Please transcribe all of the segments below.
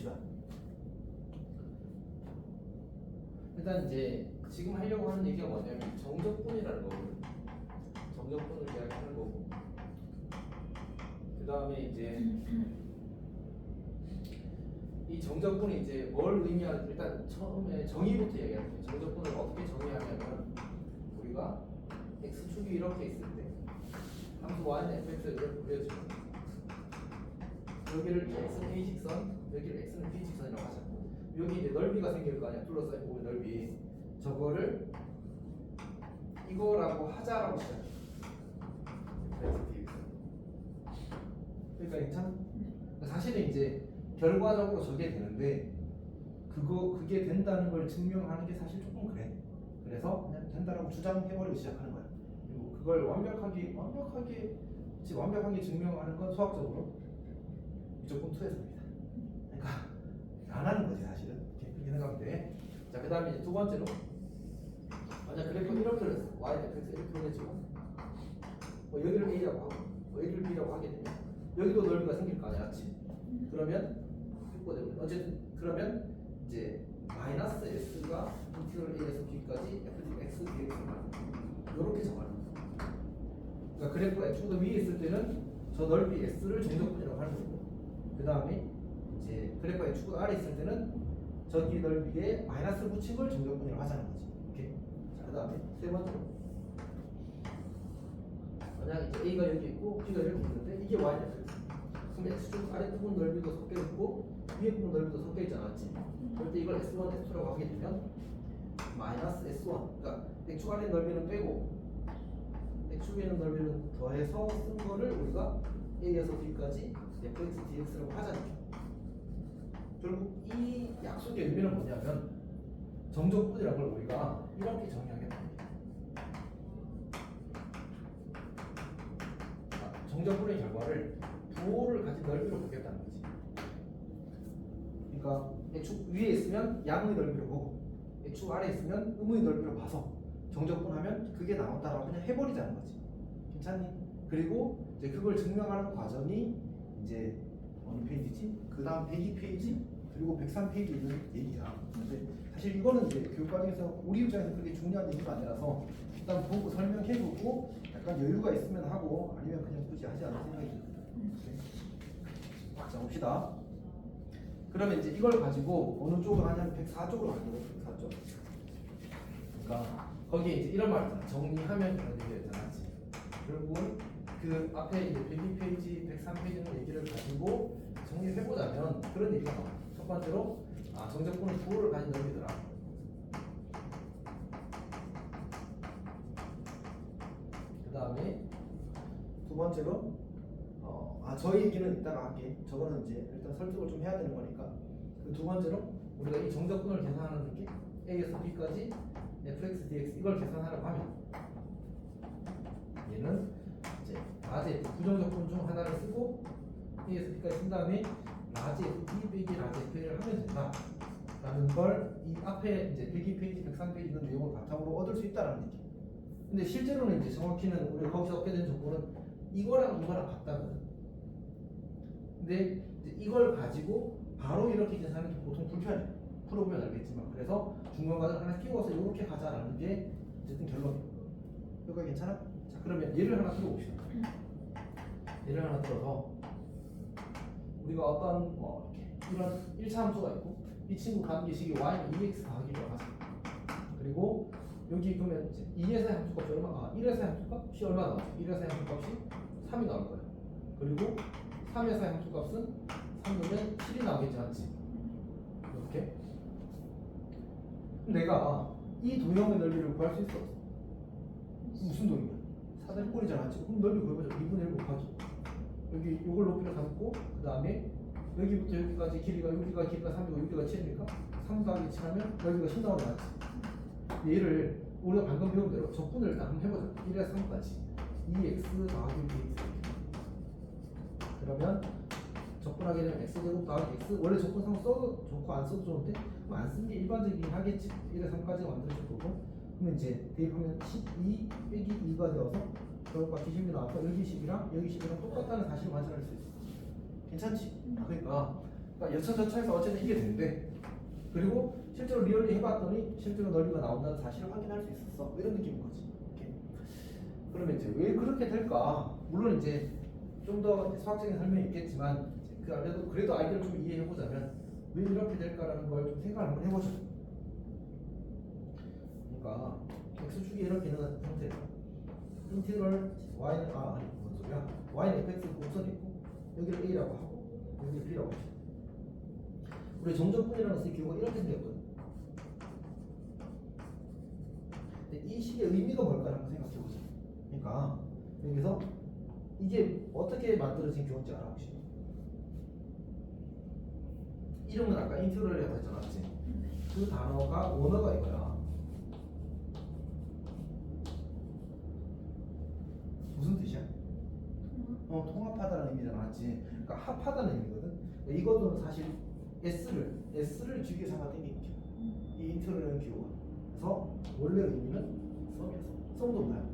봅시다. 일단 이제 지금 하려고 하는 얘기가 뭐냐면 정적분이라는 거거든요. 정적분을 이야기하는 거고, 그 다음에 이제 이 정적분이 이제 뭘 의미하는, 일단 처음에 정의부터 얘기할게요. 정적분을 어떻게 정의하냐면 우리가 x축이 이렇게 있을 때 함수 y는 fx를 이렇게 그려주면 여기를 x는 a직선, 여기를 x는 b직선이라고 하자. 여기 이제 넓이가 생길 거 아니야. 둘러싸인 부분 넓이. 저거를 이거라고 하자라고 시작해. 그러니까 괜찮아? 사실은 이제 결과적으로 저게 되는데 그게 된다는 걸 증명하는 게 사실 조금 그래. 그래서 그냥 된다라고 주장해버리고 시작하는 거야. 그리고 그걸 완벽하게 증명하는 건 수학적으로 무조건 투에서입니다. 그러니까 안 하는 거지 사실은. 그렇게 생각하면 돼. 자, 그 다음에 이제 두 번째로 만약 그래프 이렇게 그렸어. y fx 이렇게 보내지고 여기를 a라고 하고 여기를 b라고 하게 되면 여기도 넓이가 생길 거 아니야, 맞지? 그러면 어쨌든 그러면 이제 마이너스 s가 인티그럴 a에서 b까지 x dx가 이렇게 정하는 거야. 그러니까 그래프가 x보다 위에 있을 때는 저 넓이 s를 정적분이라고 하는 거고, 그 다음에 이제 그래프가 x보다 아래 있을 때는 저기 넓이에 마이너스 붙인 걸 정적분이라고 하자는 거지. 오케이. 자, 그 다음에 세 번째로 만약 이제 a가 여기 있고 b가 이렇게 있는데 이게 y냐 그랬어. 그럼 x축 아래 부분 넓이도 섞여 있고 위에 부분 넓이도 섞여 있지 않았지? 그럴 때 이걸 s1, s2라고 하게 되면 마이너스 s1, 그러니까 x축 아래 넓이는 빼고 x축 위에 넓이는 더해서 쓴 거를 우리가 a에서 b까지 fx dx라고 하자니까. 결국 이 약속의 의미는 뭐냐면 정적분이라는 걸 우리가 이렇게 정의하겠다. 정적분의 결과를 부호를 가진 넓이로 보겠다는 거지. 그러니까 x축 위에 있으면 양의 넓이로 보고 x축 아래에 있으면 음의 넓이로 봐서 정적분하면 그게 나온다라고 그냥 해버리자는 거지. 괜찮니? 그리고 이제 그걸 증명하는 과정이 이제 어느 페이지지? 그 다음 102페이지 그리고 103페이지에 있는 얘기야. 근데 사실 이거는 이제 교육 과정에서 우리 입장에서 그렇게 중요한 얘기가 아니라서 일단 보고 설명해보고 약간 여유가 있으면 하고 아니면 그냥 굳이 하지 않을 생각이 듭니다. 자, 봅시다. 그러면 이제 이걸 가지고 어느 쪽으로 하냐면 104쪽으로 갈게요. 104쪽. 그러니까 거기에 이제 이런 말 있잖아. 정리하면 그런 얘기가 있잖아. 결국은 그 앞에 이제 102페이지, 103페이지는 얘기를 가지고 정리해보자면 그런 얘기가 나와. 첫 번째로 정적분은 부호를 가진 넓이더라. 그 다음에 두 번째로 저희 얘기는 이따가 할게. 저거는 이제 일단 설득을 좀 해야 되는 거니까. 그 두 번째로 우리가 이 정적분을 계산하는 게 a에서 b까지 fx dx 이걸 계산하려고 하면 얘는 이제 라지 부정적분 중 하나를 쓰고 a에서 b까지 쓴 다음에 라지 f b 빼기 라지 f를 하면 된다 라는 걸 이 앞에 이제 102페이지 103페이지 이런 내용을 바탕으로 얻을 수 있다라는 얘기. 근데 실제로는 이제 정확히는 우리가 거기서 얻게 된 정보는 이거랑 같다거든. 근데 이제 이걸 가지고 바로 이렇게 계산하는 게 보통 불편해. 풀어보면 알겠지만. 그래서 중간과정 하나 끼워서 이렇게 가자라는 게 어쨌든 결론이에요. 여기가 괜찮아? 자, 그러면 예를 하나 들어봅시다. 예를 하나 들어서 우리가 어떤 이렇게 이런 1차 함수가 있고 이 친구 관계식이 y는 2x 더하기라고 하죠. 그리고 여기 보면 이제 2에서의 함수값이 얼마? 1에서의 함수값이 얼마 나오죠? 1에서의 함수값이 3이 나올 거예요. 그리고 3에서의 함수값은 3 넣으면 7이 나오겠지 않지? 이렇게 내가 이 도형의 넓이를 구할 수 있어. 무슨 도형이야? 사대분이잖아, 맞지? 그럼 넓이 구해보자. 2분의 1 곱하기 여기 이걸 높이를 잡고 그 다음에 여기부터 여기까지 길이가 3이고 여기가 7이니까 3 더하기 7 하면 여기가 10 나오는 거 맞지? 얘를 우리가 방금 배운 대로 적분을 일단 한번 해보자. 1에서 3까지 2x 더하기 bx. 그러면 적분하게 되면 x제곱 더하기 x. 원래 적분상 써도 좋고 안 써도 좋은데 그럼 안 쓰는 게 일반적이긴 하겠지. 1에서 3까지 만들어줄 거고. 그러면 이제 대입하면 12 빼기 2가 되어서 결과 기준이 나와서 여기 식이랑 여기 식이랑 똑같다는 사실을 관찰할 수 있어. 괜찮지? 그러니까 그러니까 여차저차해서 어쨌든 이게 되는데 그리고 실제로 리얼리 해봤더니 실제로 넓이가 나온다는 사실을 확인할 수 있었어. 뭐 이런 느낌인 거지. 이렇게. 그러면 이제 왜 그렇게 될까? 물론 이제 좀 더 수학적인 설명이 있겠지만 그래도 아이디어를 좀 이해해 보자면 왜 이렇게 될까라는 걸 좀 생각을 한번 해보죠. 그러니까 x축이 이렇게 있는 형태다. 인티그럴 y는 아니 뭔 소리야? y는 fx 곡선이 있고 여기를 a라고 하고 여기를 b라고 하죠. 우리 정적분이라는 이 기호가 이렇게 생겼거든. 근데 이 식의 의미가 뭘까 한번 생각해 보자. 그러니까 여기서 이게 어떻게 만들어진 기호인지 알아 혹시? 이름은 아까 인티그럴이라고 했잖아, 맞지? 그 단어가 원어가 이거야. 무슨 뜻이야? 통합하다는 의미잖아, 맞지? 그러니까 합하다는 의미거든. 그러니까 이것도 사실 S를 주기에 상가 땡기는 기호. 이 인티그럴이라는 기호가. 그래서 원래 의미는 썸도 뭐야?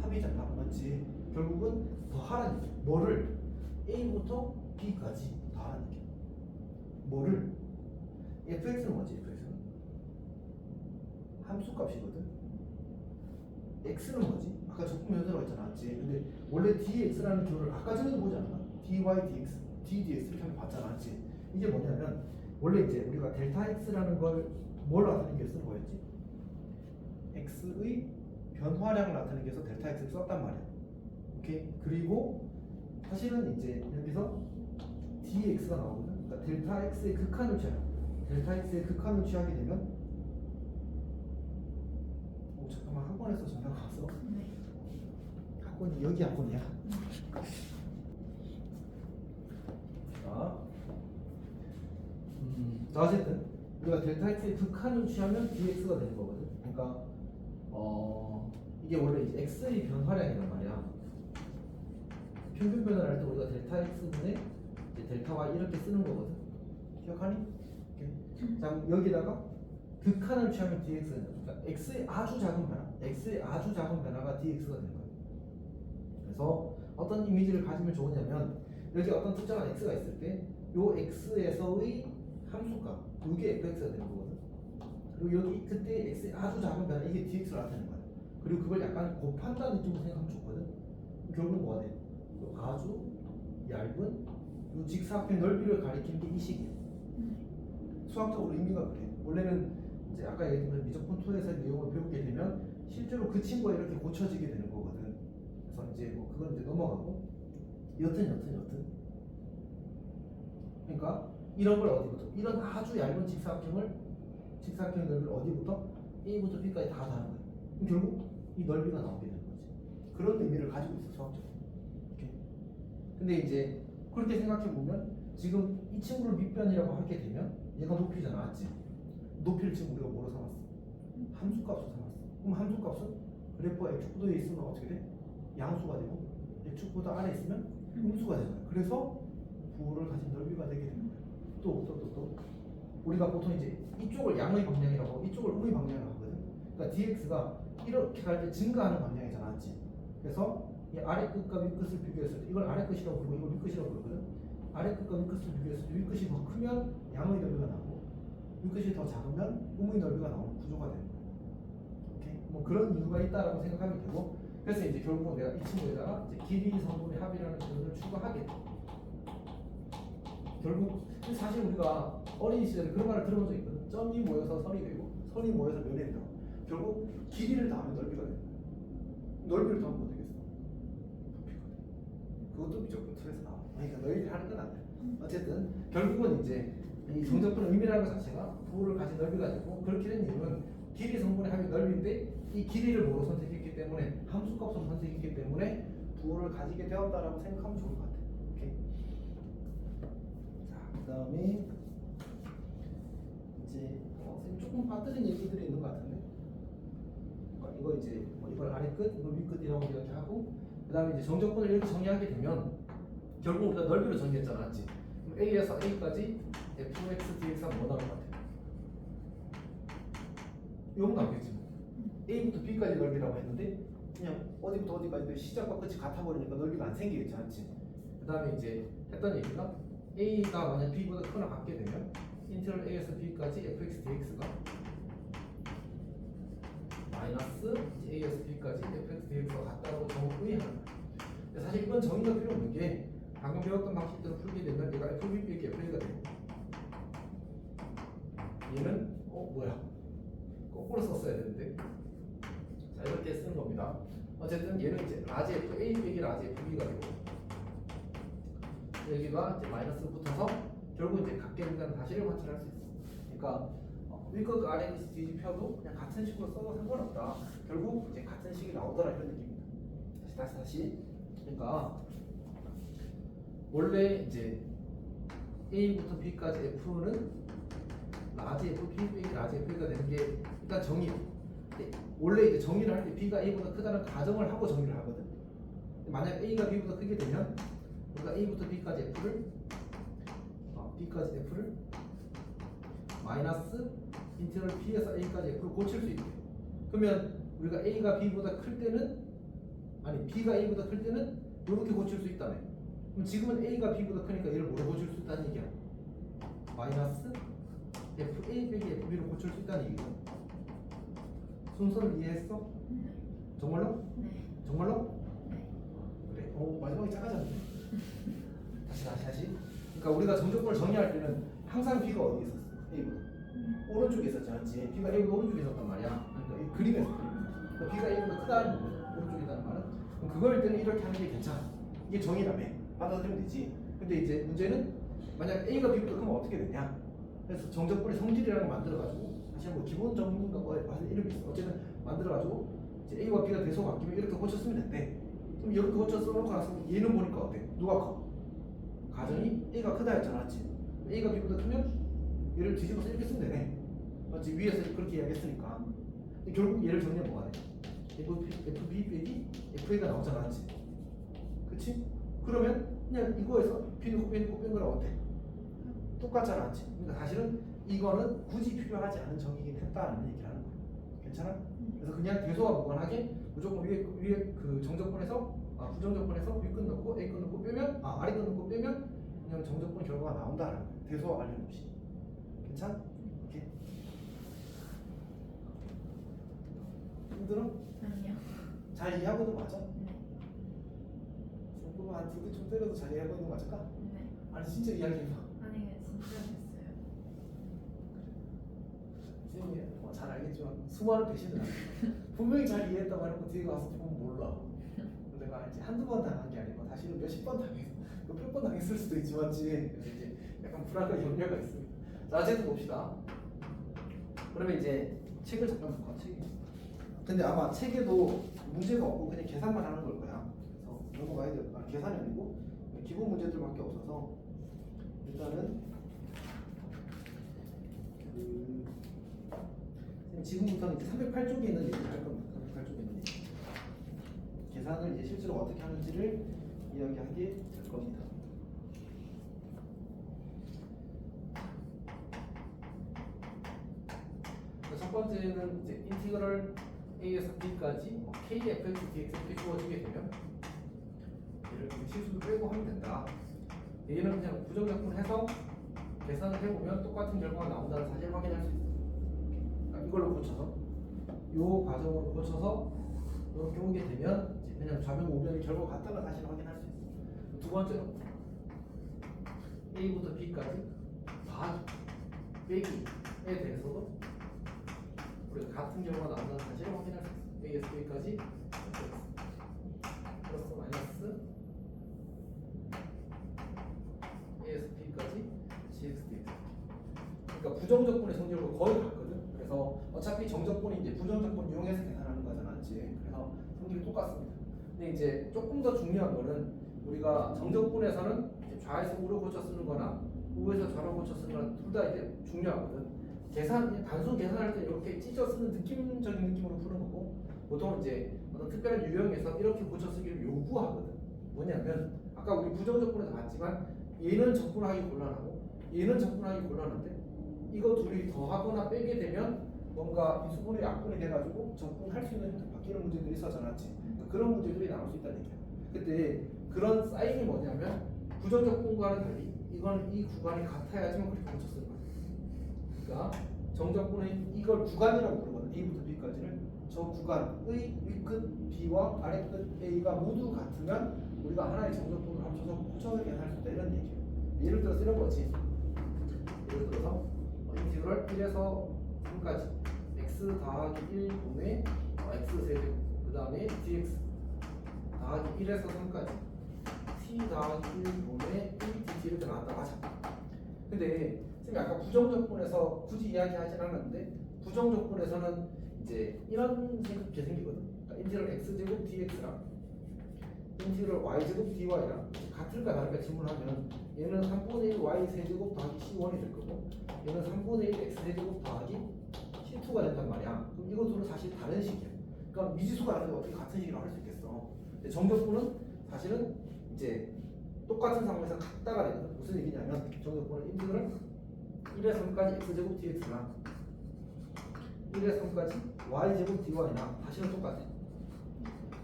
합이잖아, 맞지? 결국은 더하라는 얘기야. 뭐를 A부터 B까지 더하라는 얘기야. 뭐를? fx는 뭐지? fx는 함수값이거든. x는 뭐지? 아까 적분 현수라고 했잖아, 맞지? 근데 원래 dx라는 기호를 아까 전에도 보지 않았나? dy dx, d dx 이렇게 한번 봤잖아, 맞지? 이게 뭐냐면 원래 이제 우리가 델타 x라는 걸 뭘 나타내기 위해서 쓰는 거였지? x의 변화량을 나타내기 위해서 델타 x를 썼단 말이야. 오케이? 그리고 사실은 이제 여기서 dx가 나오거든. 그러니까 델타 x의 극한을 취하라. 델타 x의 극한을 취하게 되면 잠깐만 학원에서 전화가 왔어. 네. 학원이 여기 학원이야. 자 어쨌든 우리가 델타 x의 극한을 취하면 dx가 되는 거거든. 그러니까 이게 원래 이제 x의 변화량이란 말이야. 평균 변화를 할 때 우리가 델타 x분의 델타 y 이렇게 쓰는 거거든. 기억하니? 오케이. 자 여기다가 극한을 취하면 dx가 된다. 그러니까 x의 아주 작은 변화가 dx가 되는 거예요. 그래서 어떤 이미지를 가지면 좋으냐면 여기 어떤 특정한 x가 있을 때 요 x에서의 함수값 요게 fx가 되는 거거든. 그리고 여기 그때 x의 아주 작은 변화 이게 dx를 나타내는 거야. 그리고 그걸 약간 곱한다는 느낌으로 생각하면 좋거든. 결국 뭐가 돼? 요 아주 얇은 요 직사각형 넓이를 가리키는 게 이 식이야. 수학적으로 의미가 그래. 원래는 이제 아까 얘기했던 미적분 2에서의 내용을 배우게 되면 실제로 그 친구가 이렇게 고쳐지게 되는 거거든. 그래서 이제 뭐 그건 이제 넘어가고 여튼 그러니까 이런 걸 어디부터 이런 아주 얇은 직사각형 넓이를 어디부터 A부터 B까지 다 다는 거야. 그럼 결국 이 넓이가 나오게 되는 거지. 그런 의미를 가지고 있어 수학적으로. 이렇게. 근데 이제 그렇게 생각해 보면 지금 이 친구를 밑변이라고 하게 되면 얘가 높이잖아, 맞지? 높이를 지금 우리가 뭐로 삼았어? 함수값으로 삼았어. 그럼 함수값은 그래프가 x축도에 있으면 어떻게 돼? 양수가 되고 x축보다 아래 있으면 음수가 되잖아. 그래서 부호를 가진 넓이가 되게 되는 거야. 또 우리가 보통 이제 이쪽을 양의 방향이라고 이쪽을 음의 방향이라고 하거든. 그러니까 dx가 이렇게 갈 때 증가하는 방향이잖아, 맞지? 그래서 이 아래 끝과 윗 끝을 비교했을 때 이걸 아래 끝이라고 부르고 이걸 윗 끝이라고 부르거든. 아래 끝과 윗 끝을 비교했을 때 윗 끝이 더 크면 양의 넓이가 나오고 윗 끝이 더 작으면 음의 넓이가 나오는 구조가 되는 거야. 오케이? 뭐 그런 이유가 있다라고 생각하면 되고, 그래서 이제 결국은 내가 이 친구에다가 이제 길이 성분의 합이라는 표현을 추가하게 돼. 결국 사실 우리가 어린 시절에 그런 말을 들어본 적 있거든. 점이 모여서 선이 되고 선이 모여서 면이 된다고. 결국 길이를 더하면 넓이가 돼. 넓이를 더하면 뭐 되겠어? 부피가 돼. 그것도 미적분 틀에서 나와. 그러니까 너희들이 하는 건 아니야. 어쨌든 결국은 이제 이 정적분 의미라는 것 자체가 부호를 가진 넓이가 되고, 그렇게 된 이유는 길이 성분의 합이 넓이인데 이 길이를 뭐로 선택했기 때문에 함수값으로 선택했기 때문에 부호를 가지게 되었다라고 생각하면 좋을 것 같아. 오케이. 자, 그다음에 이제 선생님 조금 빠뜨린 얘기들이 있는 것 같은데, 그러니까 이거 이제 뭐 이걸 아래 끝, 이걸 위 끝이라고 이야기하고, 그다음에 이제 정적분을 이렇게 정리하게 되면 결국 우리가 넓이로 정리했잖아, 맞지? 그럼 A에서 A까지 fx dx가 뭐 나올 것 같아? 이거 나오겠지. A부터 B까지 넓이라고 했는데 그냥 어디부터 어디까지 시작과 끝이 같아 버리니까 넓이가 안 생기겠지, 맞지? 그 다음에 이제 했던 얘기가 a가 만약 b보다 크거나 같게 되면 인테그럴 a에서 b까지 fx dx가 마이너스 a에서 b까지 fx dx가 같다고 정의하는 거예요. 근데 사실 이건 정의가 필요 없는 게 방금 배웠던 방식대로 풀게 되면 얘가 fb 빼기 fa가 되고 얘는 뭐야 거꾸로 썼어야 되는데 자 이렇게 쓰는 겁니다. 어쨌든 얘는 이제 라지 f a 빼기 라지 f b가 되고 여기가 이제 마이너스 붙어서 결국 이제 같게 된다는 사실을 관찰할 수 있어. 그러니까 위껏 아래 뒤집혀도 그냥 같은 식으로 써도 상관없다. 결국 이제 같은 식이 나오더라 이런 느낌입니다. 다시. 그러니까 원래 이제 A부터 B까지 F는 라지 F, B 빼기 라지 F가 되는 게 일단 정의예요. 원래 이제 정의를 할 때 B가 A보다 크다는 가정을 하고 정의를 하거든. 만약 A가 B보다 크게 되면 우리가 A부터 B까지 F를 마이너스 인테그럴 B에서 A까지 F를 고칠 수 있대. 그러면 우리가 A가 B보다 클 때는 B가 A보다 클 때는 이렇게 고칠 수 있다네. 그럼 지금은 A가 B보다 크니까 얘를 뭐로 고칠 수 있다는 얘기야? 마이너스 FA 빼기 FB로 고칠 수 있다는 얘기죠. 순서를 이해했어? 정말로? 네. 정말로? 네. 그래. 마지막에 작아졌네. 다시. 그러니까 우리가 정적분을 정의할 때는 항상 B가 어디에 있었어? A보다. 오른쪽에 있었지 않지? B가 A보다 오른쪽에 있었단 말이야. 그러니까 이 그림에서. 그러니까 B가 A보다 크다는 거죠. 오른쪽이라는 말은. 그럼 그걸 때는 이렇게 하는 게 괜찮아. 이게 정의라며. 받아들이면 되지. 근데 이제 문제는 만약 A가 B보다 크면 어떻게 되냐? 그래서 정적분의 성질이라는 걸 만들어가지고 사실 뭐 기본 정의인가 뭐 이름이 있어. 어쨌든 만들어가지고 이제 A와 B가 대소 바뀌면 이렇게 고쳤으면 된대. 그럼 이렇게 고쳐 써놓고 나서 얘는 보니까 어때? 누가 커? 가정이 A가 크다 했잖아, 맞지? A가 B보다 크면 얘를 뒤집어서 이렇게 쓰면 되네. 맞지? 위에서 그렇게 이야기했으니까. 근데 결국 얘를 정리하면 뭐가 돼? FB 빼기 FA가 나오잖아, 맞지? 그치? 그러면 그냥 이거에서 B 넣고 B 넣고 뺀 거랑 어때? 똑같잖아, 맞지? 그러니까 사실은 이거는 굳이 필요하지 않은 정의긴 했다는 얘기를 하는 거야. 괜찮아? 그래서 그냥 대소와 무관하게 무조건 위에 그 정적분에서 부정적분에서 윗끝 넣고 A끝 넣고 빼면 아래끝 넣고 빼면 그냥 정적분 결과가 나온다는 거야. 대소와 관련 없이. 괜찮아? 오케이. 힘들어? 아니요. 잘 이해하고 있는 거 맞아? 네. 그럼 한 2개 좀 때려도 잘 이해하고 있는 거 맞을까? 네. 아니 진짜 이야기해봐. 아니 진짜 됐어요. 선생님이 잘 알겠지만 수많은 배신을 안 해. 분명히 잘 이해했다고 해놓고 뒤에 가서 보면 몰라. 내가 이제 한두 번 당한 게 아니고 사실은 몇십 번 당했어. 몇 번 당했을 수도 있지 맞지? 그래서 이제 약간 불안한 염려가 있습니다. 자 어쨌든 봅시다. 그러면 이제 책을 잠깐 볼까? 책. 근데 아마 책에도 문제가 없고 그냥 계산만 하는 걸 거야. 그래서 넘어가야 돼. 계산이 아니고 기본 문제들밖에 없어서 일단은 지금부터는 이제 308쪽에 있는 얘기를 할 겁니다. 308쪽에 있는 얘기. 계산을 이제 실제로 어떻게 하는지를 이야기하게 될 겁니다. 첫 번째는 이제 인티그럴 a에서 b까지 k fx dx 이렇게 주어지게 되면 얘를 실수도 빼고 하면 된다. 얘는 그냥 부정적분해서 계산을 해보면 똑같은 결과가 나온다는 사실을 확인할 수 있어요. 그러니까 이걸로 고쳐서 이 과정으로 고쳐서 이렇게 오게 되면 이제 그냥 좌변 우변의 결과가 같다는 사실을 확인할 수 있어요. 두 번째로 a부터 b까지 다 빼기에 대해서도 우리가 같은 결과가 나온다는 사실을 확인할 수 있어요. a에서 b까지 플러스 마이너스 a에서 b까지 gx dx. 그러니까 부정적분의 성질과 거의 같거든. 그래서 어차피 정적분이 이제 부정적분 이용해서 계산하는 거잖아, 맞지? 그래서 성질이 똑같습니다. 근데 이제 조금 더 중요한 거는 우리가 정적분에서는 이제 좌에서 우로 고쳐 쓰는 거나 우에서 좌로 고쳐 쓰는 거나 둘 다 이제 중요하거든. 단순 계산할 때 이렇게 찢어 쓰는 느낌적인 느낌으로 푸는 거고, 보통 이제 어떤 특별한 유형에서 이렇게 고쳐 쓰기를 요구하거든. 뭐냐면 아까 우리 부정적분에서 봤지만 얘는 적분하기 곤란하고 얘는 적분하기 곤란한데 이거 둘이 더하거나 빼게 되면 뭔가 미수분의 약분이 돼가지고 적분할 수 있는 형태 바뀌는 문제들이 있어서 않았지. 그러니까 그런 문제들이 나올 수 있다는 얘기야. 그때 그런 사인이 뭐냐면 부정적분과는 달리 이건 이 구간이 같아야지만 그렇게 고쳤을 거야. 그러니까 정적분의 이걸 구간이라고 부르거든. A부터 B까지를. 저 구간의 위끝 B와 아래끝 A가 모두 같으면 우리가 하나의 정적분을 합쳐서 고쳐 계산할 수 있다 이런 얘기예요. 예를 들어서 이런 거지. 예를 들어서 인티그럴 1에서 3까지 x 더하기 1 분의 x 세제곱 그 다음에 dx 더하기 1에서 3까지 t 더하기 1 분의 1dt 이렇게 나왔다고 하자. 근데 쌤이 아까 부정적분에서 굳이 이야기하진 않았는데 부정적분에서는 이제 이런 게 생기거든. 그러니까 인티그럴 x제곱 dx랑 인티그럴 y제곱 dy랑 같을까 다를까 질문하면 얘는 3분의 1 y 세제곱 더하기 c1이 될 거고 얘는 3분의 1 x 세제곱 더하기 c2가 된단 말이야. 그럼 이거 둘은 사실 다른 식이야. 그러니까 미지수가 아닌데 어떻게 같은 식으로 할 수 있겠어. 근데 정적분은 사실은 이제 똑같은 상황에서 같다가 되거든. 무슨 얘기냐면 정적분은 인티그럴 1에서 3까지 x제곱 dx랑 1에서 3까지 y제곱 dy랑 다시는 똑같아.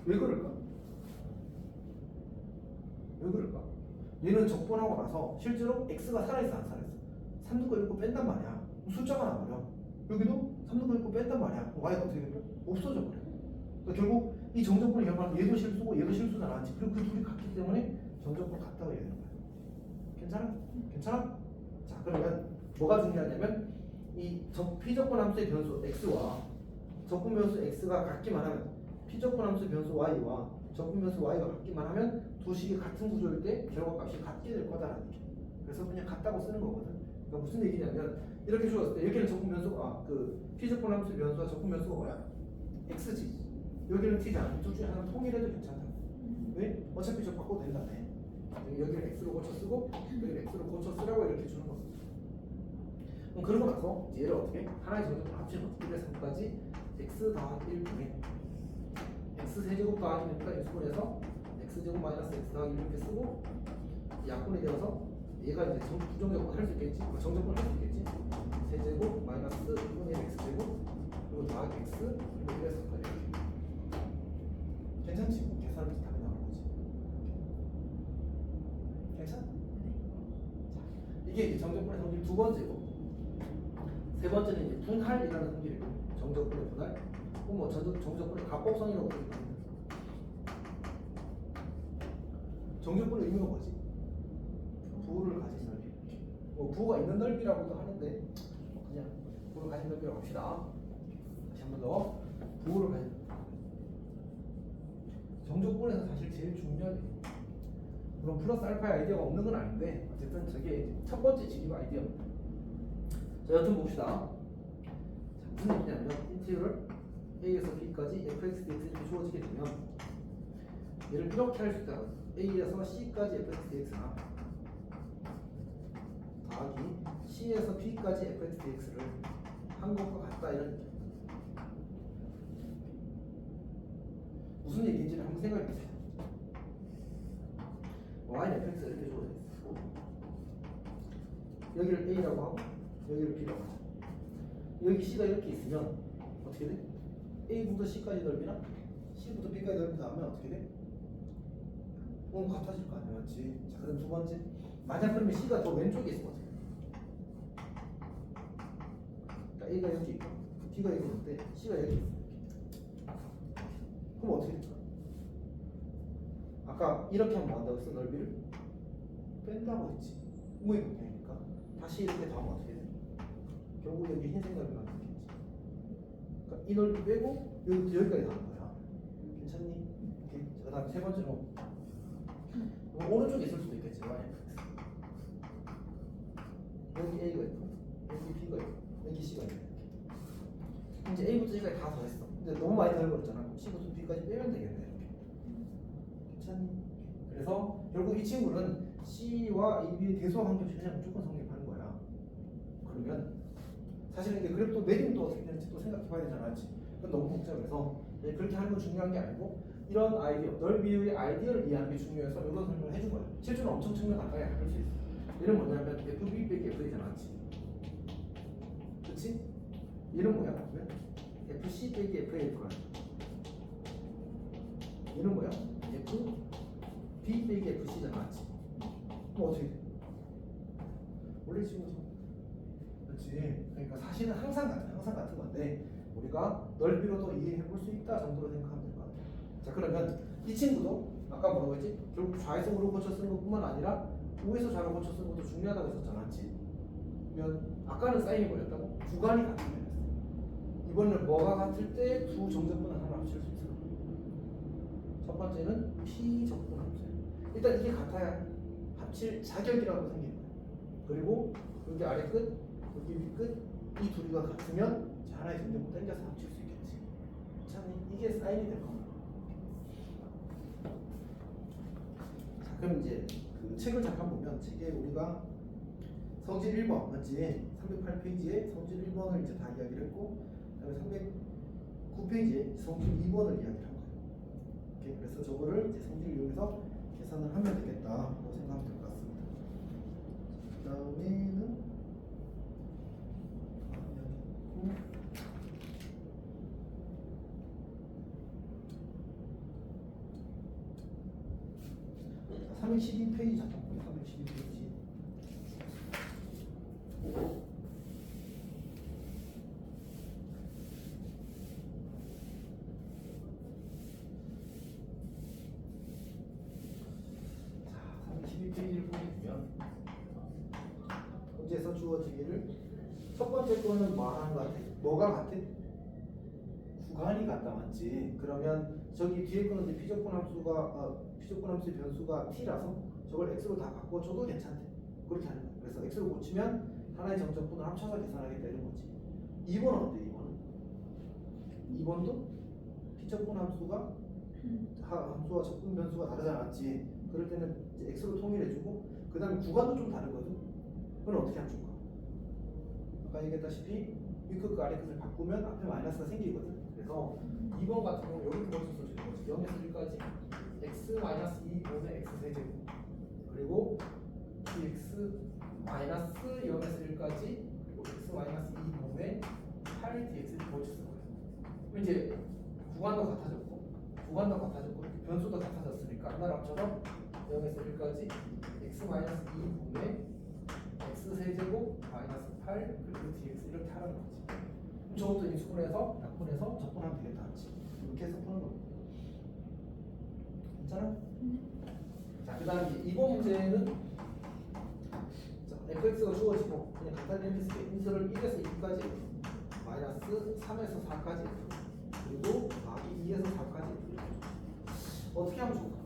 왜 그럴까? 왜 그럴까? 얘는 적분하고 나서 실제로 x가 살아있어 안 살아있어? 3는 거 읽고 뺀단 말이야. 숫자가 나버려. 여기도 3는 거 읽고 뺀단 말이야. y가 어떻게 되버려? 없어져 버려. 그러니까 결국 이 정적분의 결과는 얘도 실수고 얘도 실수가 나왔지. 그리고 그 둘이 같기 때문에 정적분 같다고 얘기하는 거야. 괜찮아? 괜찮아? 자 그러면 뭐가 중요하냐면 이 피적분 함수의 변수 x와 적분 변수 x가 같기만 하면 피적분 함수의 변수 y와 적분 변수 y가 같기만 하면 두 식이 같은 구조일 때 결과값이 같게 될 거다라는 얘기. 그래서 그냥 같다고 쓰는 거거든. 그러니까 무슨 얘기냐면 이렇게 주었을 때 여기는 적분 변수가 그 피적분 함수의 변수와 적분 변수가 뭐야? x지. 여기는 t잖아. 이쪽 중에 하나 통일해도 괜찮다. 왜? 어차피 저 바꿔도 된다며. 여기를 x로 고쳐 쓰고 여기를 x로 고쳐 쓰라고 이렇게 주는 거거든. 그럼 그러고 나서 이제 얘를 어떻게 하나의 정적분 합치면 1에서 3까지 x 더하기 1 분의 x 세제곱 더하기 니까 x분해서 x제곱 마이너스 x 더하기 이렇게 쓰고 약분이 되어서 얘가 이제 부정적분 할 수 있겠지? 정적분 할 수 있겠지? 세제곱 마이너스 2분의 1 x제곱 그리고 더하기 x 그리고 1에서 3까지 이렇게 괜찮지? 계산하면서 답이 나오는 거지. 괜찮아? 자, 이게 이제 정적분의 성질 두 번째고 세 번째는 이제 분할이라는 성질이고 정적분의 분할 혹은 뭐 정적분의 가법성이라고 부르기도 합니다. 정적분의 의미가 뭐지? 부호를 가진 넓이. 뭐 부호가 있는 넓이라고도 하는데 그냥 부호를 가진 넓이라고 합시다. 다시 한 번 더 부호를 가진 정적분에서 사실 제일 중요한 게 물론 플러스 알파의 아이디어가 없는 건 아닌데 어쨌든 저게 첫 번째 지류 아이디어입니다. 자 여튼 봅시다. 자, 무슨 얘기냐면 인티그럴 a에서 b까지 fx dx 이렇게 주어지게 되면 얘를 이렇게 할 수 있다. a에서 c까지 fx dx나 더하기 c에서 b까지 fx dx를 한 것과 같다 이런 얘기. 무슨 얘기인지를 한번 생각해 보세요. y는 fx가 이렇게 주어져 있어. 여기를 a라고 하고 여기를 b라고 하자. 여기 c가 이렇게 있으면 어떻게 돼? a부터 c까지 넓이나 c부터 b까지 넓이 나오면 어떻게 돼? 같아질 거 아니야, 맞지? 자, 그럼 두 번째. 만약 그러면 c가 더 왼쪽에 있으면 어떻게 돼? 그러니까 a가 여기 있고 b가 여기 있는데 c가 여기 있어. 그럼 어떻게 될까? 아까 이렇게 하면 뭐 한다고 했어? 넓이를 뺀다고 했지. 뭐 이거 되니까 다시 이렇게 더하면 어떻게 돼? 결국 여기 흰색 넓이가 되겠지. 그러니까 이 넓이 빼고 여기까지 나온 거야. 괜찮니? 오케이. 자, 그다음 세 번째로 오른쪽에 있을 수도 있겠지. yfx. 여기 a가 있고 여기 b가 있고 여기 c가 있고 이제 a부터 c까지 다 더했어. 근데 너무 많이 더해버렸잖아. c부터 b까지 빼면 되겠네. 이렇게. 괜찮니? 그래서 결국 이 친구는 c와 ab의 대소와 관계없이 그냥 무조건 성립하는 거야. 그러면 사실 이게 그래프 또 내리면 또 어떻게 되는지 또 생각해봐야 되잖아. 그건 너무 복잡해서 그렇게 하는 건 중요한 게 아니고 이런 아이디어, 넓이의 아이디어를 이해하는 게 중요해서 이런 설명을 해준 거야. 실제로 엄청 측면 가까이 할 수 있어. 얘는 뭐냐면 FB 빼기 F잖아, 그치? 얘는 뭐야? 그러면 FC 빼기 FA가 얘는 뭐야? FB 빼기 FC잖아, 그럼 어떻게 돼? 원래 지금 그렇지. 그러니까 사실은 항상 같은 건데 우리가 넓이로도 이해해 볼 수 있다 정도로 생각하면 될 것 같아요. 자 그러면 이 친구도 아까 뭐라고 했지? 결국 좌에서 우로 고쳐 쓰는 것뿐만 아니라 우에서 좌로 고쳐 쓰는 것도 중요하다고 했었잖아, 맞지? 그러면 아까는 사인이 걸렸다고 구간이 같은 거였어. 이번에는 뭐가 같을 때 두 정적분을 하나 합칠 수 있어. 첫 번째는 p 적분 함수예요. 일단 이게 같아야 합칠 자격이라고 생기는 거예요. 그리고 여기 아래 끝, 여기 위 끝, 이 둘이가 같으면 하나의 정적분 당겨서 합칠 수 있겠지. 참 이게 사인이 될 겁니다. 자, 그럼 이제 그 책을 잠깐 보면 책에 우리가 성질 1번 맞지? 308페이지에 성질 1번을 이제 다 이야기를 했고 그다음에 309페이지에 성질 2번을 이야기를 한 거예요. 오케이? 그래서 저거를 이제 성질을 이용해서 계산을 하면 되겠다고 생각하면 될 것 같습니다. 그 다음에는 312페이지 잠깐 보세요. 312페이지. 자, 312페이지를 보게 되면 문제에서 주어지기를 첫 번째 거는 뭐 하는 것 같아? 뭐가 같아? 구간이 같다 맞지? 그러면 저기 뒤에 거는 이제 피적분 함수의 변수가 t라서 저걸 x로 다 바꿔줘도 괜찮대. 그렇게 하는 거야. 그래서 x로 고치면 하나의 정적분을 합쳐서 계산하겠다 이런 거지. 2번은 어때? 2번도 피적분 함수와 적분 변수가 다르지 않았지. 그럴 때는 이제 x로 통일해주고 그 다음에 구간도 좀 다르거든. 그건 어떻게 하면 좋을까? 아까 얘기했다시피 위끝과 아래 끝을 바꾸면 앞에 마이너스가 생기거든. 그래서 2번 같은 경우는 여기 벌써 써주는 거지. 0에서 1까지 x-2분의 x세제곱 그리고 dx 마이너스 0에서 1까지 그리고 x-2분의 8dx를 벌써 쓰는 거예요. 그럼 이제 구간도 같아졌고 변수도 같아졌으니까 하나를 합쳐서 0에서 1까지 x-2분의 x세제곱 마이너스 8 그리고 dx 이렇게 하라는 거지. 그럼 저것도 인수분해서 약분해서 적분하면 되겠다 하지. 이렇게 해서 푸는 겁니다. 괜찮아? 자, 그 다음에 2번 문제는 자, fx가 주어지고 그냥 간단히 이렇게 쓸게. 인수를 1에서 2까지 마이너스 3에서 4까지 그리고 더하기 2에서 4까지 어떻게 하면 좋을까?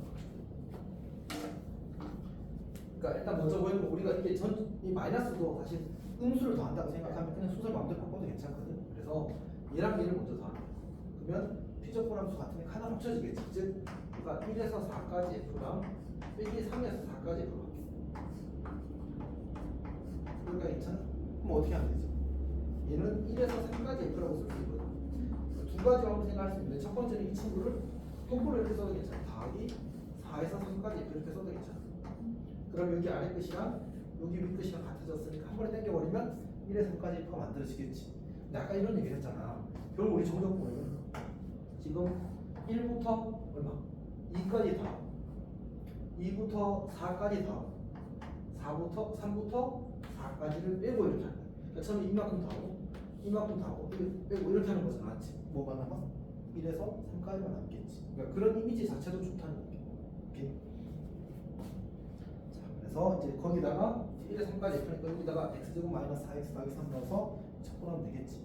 그러니까 일단 먼저 보이는 거 우리가 이게 이 마이너스도 사실 음수를 더한다고 생각하면 그냥 순서를 마음대로 바꿔도 괜찮거든. 그래서 얘랑 얘를 먼저 더하는 거야. 그러면 피적분 함수 같은 게 하나 합쳐지겠지. 즉 그러니까 1에서 4까지 f랑 빼기 3에서 4까지 f로 바뀌어. 그러니까 괜찮아? 그럼 어떻게 하면 되지? 얘는 1에서 3까지 f라고 쓸 수 있거든. 두 가지로 한번 생각할 수 있는데 첫 번째는 이 친구를 통으로 이렇게 써도 괜찮아. 더하기 4에서 3까지 f 이렇게 써도 괜찮아. 그럼 여기 아래 끝이랑 여기 위 끝이랑 같아졌으니까 한 번에 당겨버리면 1에서 3까지 f가 만들어지겠지. 근데 아까 이런 얘기를 했잖아. 결국 우리 정적분은 지금 1부터 얼마? 2까지 다 2부터 4까지 다 3부터 4까지를 빼고 이렇게 하는 거야. 그러니까 처음에 이만큼 다 하고 이만큼 다 하고 빼고 이렇게 하는 거잖아. 맞지? 뭐가 남아? 1에서 3까지만 남겠지. 그러니까 그런 이미지 자체도 좋다는 거야. 오케이? 자, 그래서 이제 거기다가 1에서 3까지 F니까 여기다가 x제곱 마이너스 4x 더하기 3 넣어서 적분하면 되겠지.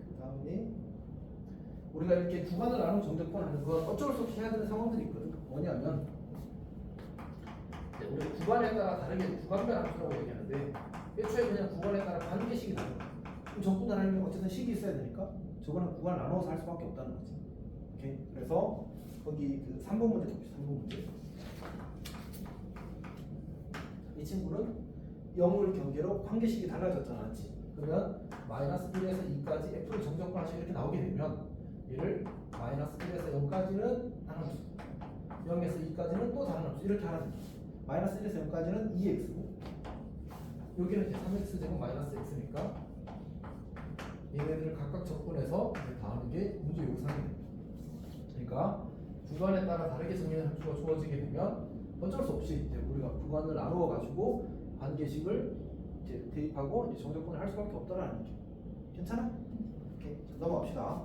그 다음에 우리가 이렇게 구간을 나눈 정적분 하는 건 어쩔 수 없이 해야 되는 상황들이 있거든. 뭐냐면 우리 구간에 따라 다르게 구간별 함수라고 얘기하는데 애초에 그냥 구간에 따라 관계식이 다른 거야. 그럼 적분을 하려면 어쨌든 식이 있어야 되니까 저거는 구간을 나눠서 할 수밖에 없다는 거지. 오케이? 그래서 거기 그 3번 문제 봅시다. 3번 문제. 이 친구는 0을 경계로 관계식이 달라졌잖아. 맞지? 그러면 마이너스 1에서 2까지 f를 정적분하시고 이렇게 나오게 되면 얘를 마이너스 1에서 0까지는 다른 함수 0에서 2까지는 또 다른 함수 이렇게 하나 됩니다. 마이너스 1에서 0까지는 2x고 여기는 이제 3x제곱 마이너스 x니까 얘네들을 각각 적분해서 더하는 게 문제 요구사항입니다. 그러니까 구간에 따라 다르게 생기는 함수가 주어지게 되면 어쩔 수 없이 이제 우리가 구간을 나누어 가지고 관계식을 이제 대입하고 이제 정적분을 할 수밖에 없다라는 거죠. 괜찮아? 오케이. 자, 넘어갑시다.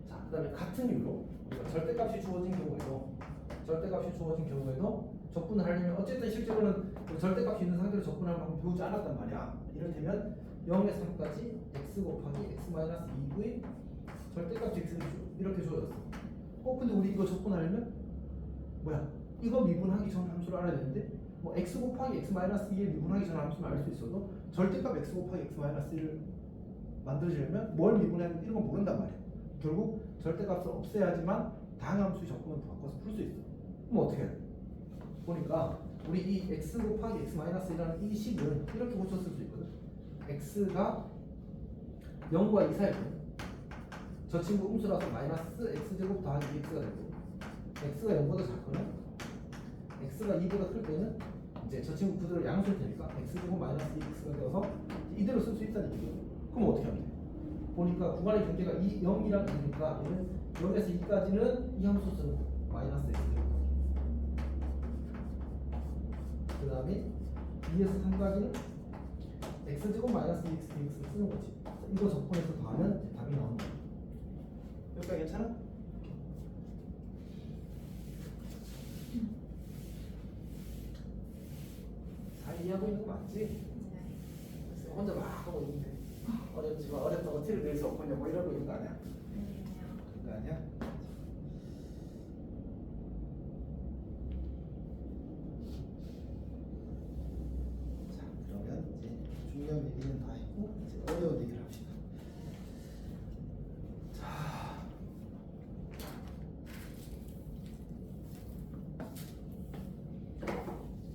자, 그다음에 같은 이유로 우리가 절대값이 주어진 경우에도 적분을 하려면 어쨌든 실제로는 그 절대값이 있는 상태로 적분하는 방법 배우지 않았단 말이야. 이를테면 0에서 3까지 x 곱하기 x 마이너스 2의 절대값 x는 이렇게 주어졌어. 근데 우리 이거 적분하려면 뭐야? 이거 미분하기 전 함수를 알아야 되는데 뭐 x 곱하기 x 마이너스 2의 미분하기 전 함수는 알 수 있어도 절대값 x 곱하기 x 마이너스 1을 만들어지려면 뭘 미분해야 되는지 이런 건 모른단 말이야. 결국 절대값을 없애야지만 다항함수의 적분을 바꿔서 풀 수 있어. 그럼 어떻게 해? 보니까 우리 이 x 곱하기 x 마이너스 1이라는 이 식을 이렇게 고쳐 쓸 수 있거든. x가 0과 2 사이에 저 친구 음수라서 마이너스 x제곱 더하기 2x가 되고 x가 0보다 작거나 x가 2보다 클 때는 이제 저 친구 그대로 양수일 테니까 x제곱 마이너스 2x가 되어서 이대로 쓸 수 있다는 얘기예요. 그럼 어떻게 하면 돼? 보니까 구간의 경계가 0이랑 2니까 얘는 0에서 2까지는 이 함수 쓰는 거 마이너스 x제곱 그 다음에 2에서 3까지는 x제곱 마이너스 2x dx를 쓰는 거지. 이거 적분해서 더하면 답이 나온다. 여기까지 괜찮아? 잘 이해하고 있는 거 맞지? 혼자 막 하고 있는데 어렵지만 어렵다고 티를 낼 수 없겠냐 뭐 이러고 있는 거 아니야? 그거 아니야? 자 그러면 이제 중요한 얘기는 다 했고 이제 어려운 얘기를 합시다. 자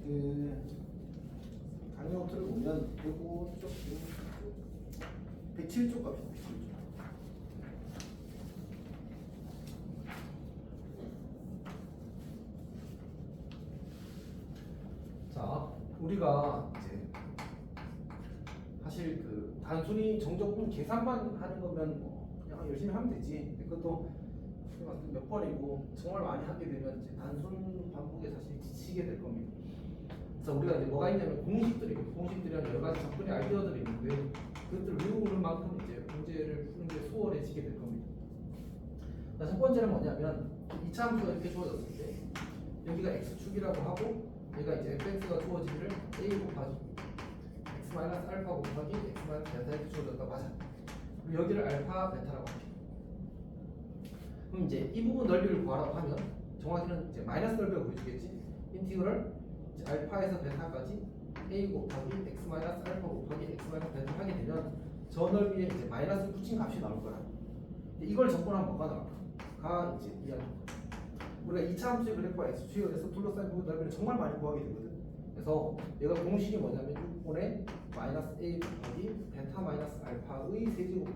그 강의노트를 보면 요거 쪽 107쪽 갑시다. 107쪽. 자, 우리가 이제 사실 그 단순히 정적분 계산만 하는 거면 뭐 그냥 열심히 하면 되지. 그것도 몇 번이고 정말 많이 하게 되면 이제 단순 반복에 사실 지치게 될 겁니다. 그래서 우리가 이제 뭐가 있냐면 공식들이랑 여러 가지 접근의 아이디어들이 있는데 그것들을 외우는 만큼 이제 문제를 푸는 게 수월해지게 될 겁니다. 자, 첫 번째는 뭐냐면 2차 함수가 이렇게 주어졌을 때 여기가 x축이라고 하고 얘가 이제 fx가 주어지기를 a 곱하기 x 마이너스 알파 곱하기 x 마이너스 베타 이렇게 주어졌다. 맞아. 그리고 여기를 알파 베타라고 할게. 그럼 이제 이 부분 넓이를 구하라고 하면 정확히는 이제 마이너스 넓이가 보여주겠지. 인티그럴 알파에서 베타까지 a 곱하기 x 마이너스 알파 곱하기 x 마이너스 베타 하게 되면 저 넓이에 이제 마이너스 붙인 값이 나올 거야. 이걸 적분하면 뭐가 나올까? 이제 이해하는 거야. 우리가 2차 함수의 그래프와 x축에 대해서 둘러싸인 부분 넓이를 정말 많이 구하게 되거든. 그래서 얘가 공식이 뭐냐면 6분의 마이너스 a 곱하기 베타 마이너스 알파의 세제곱.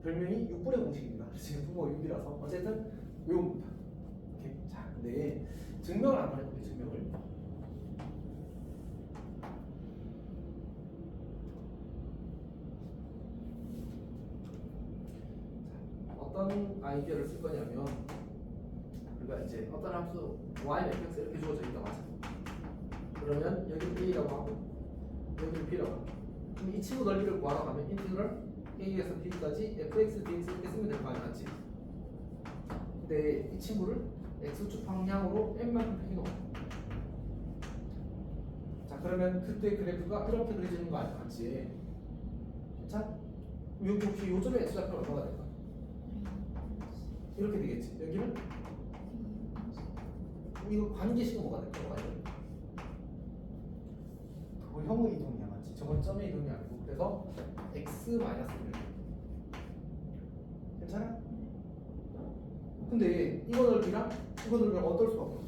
별명이 6분의 공식입니다. 지금 부모가 6이라서 어쨌든 외웁니다. 오케이. 자, 근데 증명을 한번 해볼게요. 증명을. 자, 어떤 아이디어를 쓸 거냐면 우리가 이제 어떤 함수 y fx 이렇게 주어져 있다 맞아. 그러면 여기를 a라고 하고 여기를 b라고 하고 그럼 이 친구 넓이를 구하라고 하면 인티그럴 a에서 b까지 fx dx 이렇게 쓰면 될 거 아니야, 맞지? 근데 이 친구를 x축 방향으로 n만큼 해놓고 자 그러면 그때 그래프가 이렇게 그려지는 거 아니야, 맞지? 자 여기 혹시 요점의 x좌표가 얼마가 될까? 이렇게 되겠지. 여기는 이거 관계식은 뭐가 될까? 그 형의 이동이야, 맞지? 저건 점의 이동이 아니고 그래서 x 마이너스 1 괜찮아? 근데 이거 넓이랑 이거 넓이랑 어떨 수밖에 없어.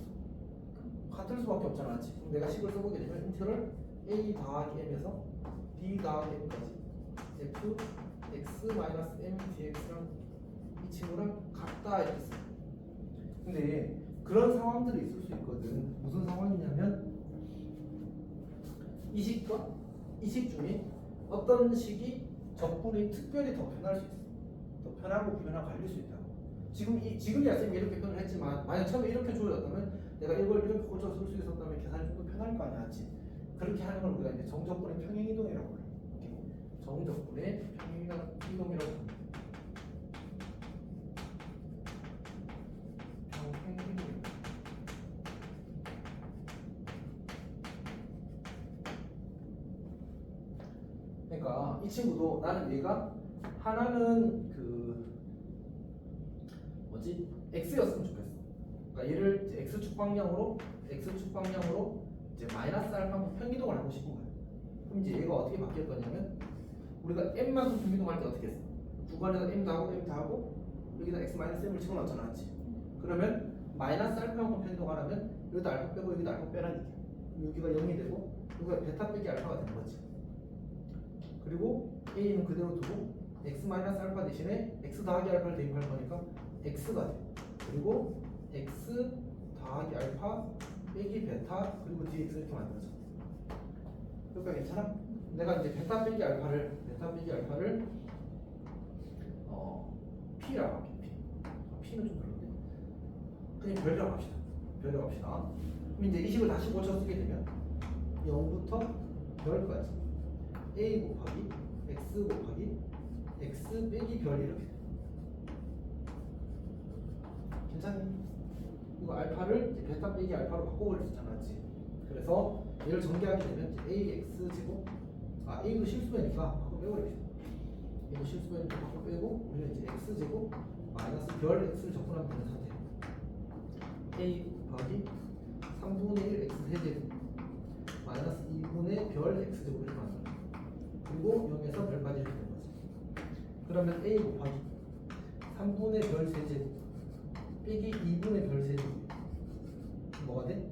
같을 수밖에 없잖아, 맞지? 그럼 내가 식을 써보게 되면 인테그럴 a 더하기 m에서 b 더하기 m까지 f x 마이너스 m dx랑 이 친구랑 같다 이렇게 써. 근데 그런 상황들이 있을 수 있거든. 무슨 상황이냐면 이 식과 이 식 중에 어떤 식이 적분이 특별히 더 편할 수 있어. 더 편하고 변화가 갈릴 수 있다고. 지금이야 쌤이 이렇게 표현을 했지만 만약 처음에 이렇게 주어졌다면 내가 이걸 이렇게 고쳐 쓸 수 있었다면 계산이 좀 더 편할 거 아니야, 맞지? 그렇게 하는 걸 우리가 이제 정적분의 평행이동이라고 그래. 정적분의 평행이동이라고 합니다. 평행이동. 그러니까 이 친구도 나는 얘가 하나는 그 뭐지? x였으면 좋겠어. 그러니까 얘를 이제 x축 방향으로 이제 마이너스 알파만큼 평이동을 하고 싶은 거야. 그럼 이제 얘가 어떻게 바뀔 거냐면 우리가 m만큼 평이동할 때 어떻게 했어? 주관에다 m도 하고 여기다 x 마이너스 m을 집어넣었잖아, 맞지? 그러면 마이너스 알파만큼 평이동하려면 여기다 알파 빼고 여기다 알파 빼라는 얘기야. 그럼 여기가 0이 되고 여기가 베타 빼기 알파가 되는 거지. 그리고 a는 그대로 두고 x 마이너스 알파 대신에 x 더하기 알파를 대입할 거니까 x가 돼. 그리고 x 더하기 알파 빼기 베타 그리고 dx 이렇게 만들어져. 그러니까 괜찮아? 내가 이제 베타 빼기 알파를 p라고 할게. p는 좀 그런데 그냥 별이라고 합시다. 그럼 이제 이 식을 다시 고쳐 쓰게 되면 0부터 별까지 a 곱하기 x 곱하기 x 빼기 별 이렇게 돼. 괜찮니? 이거 알파를 이제 베타 빼기 알파로 바꿔버릴 수 있잖아, 맞지? 그래서 얘를 전개하게 되면 이제 ax 제곱 a도 실수배니까 바꿔 빼버립시다. a도 실수배니까 바꿔 빼고 우리는 이제 x 제곱 마이너스 별 x를 적분하면 되는 상태. a 곱하기 3분의 1 x 세제곱 마이너스 2분의 별 x 제곱 이렇게 만들어. 그리고 0에서 별까지 이렇게 되는 거지. 그러면 a 곱하기 3분의 별 세제곱 빼기 2분의 별 세제곱 뭐가 돼?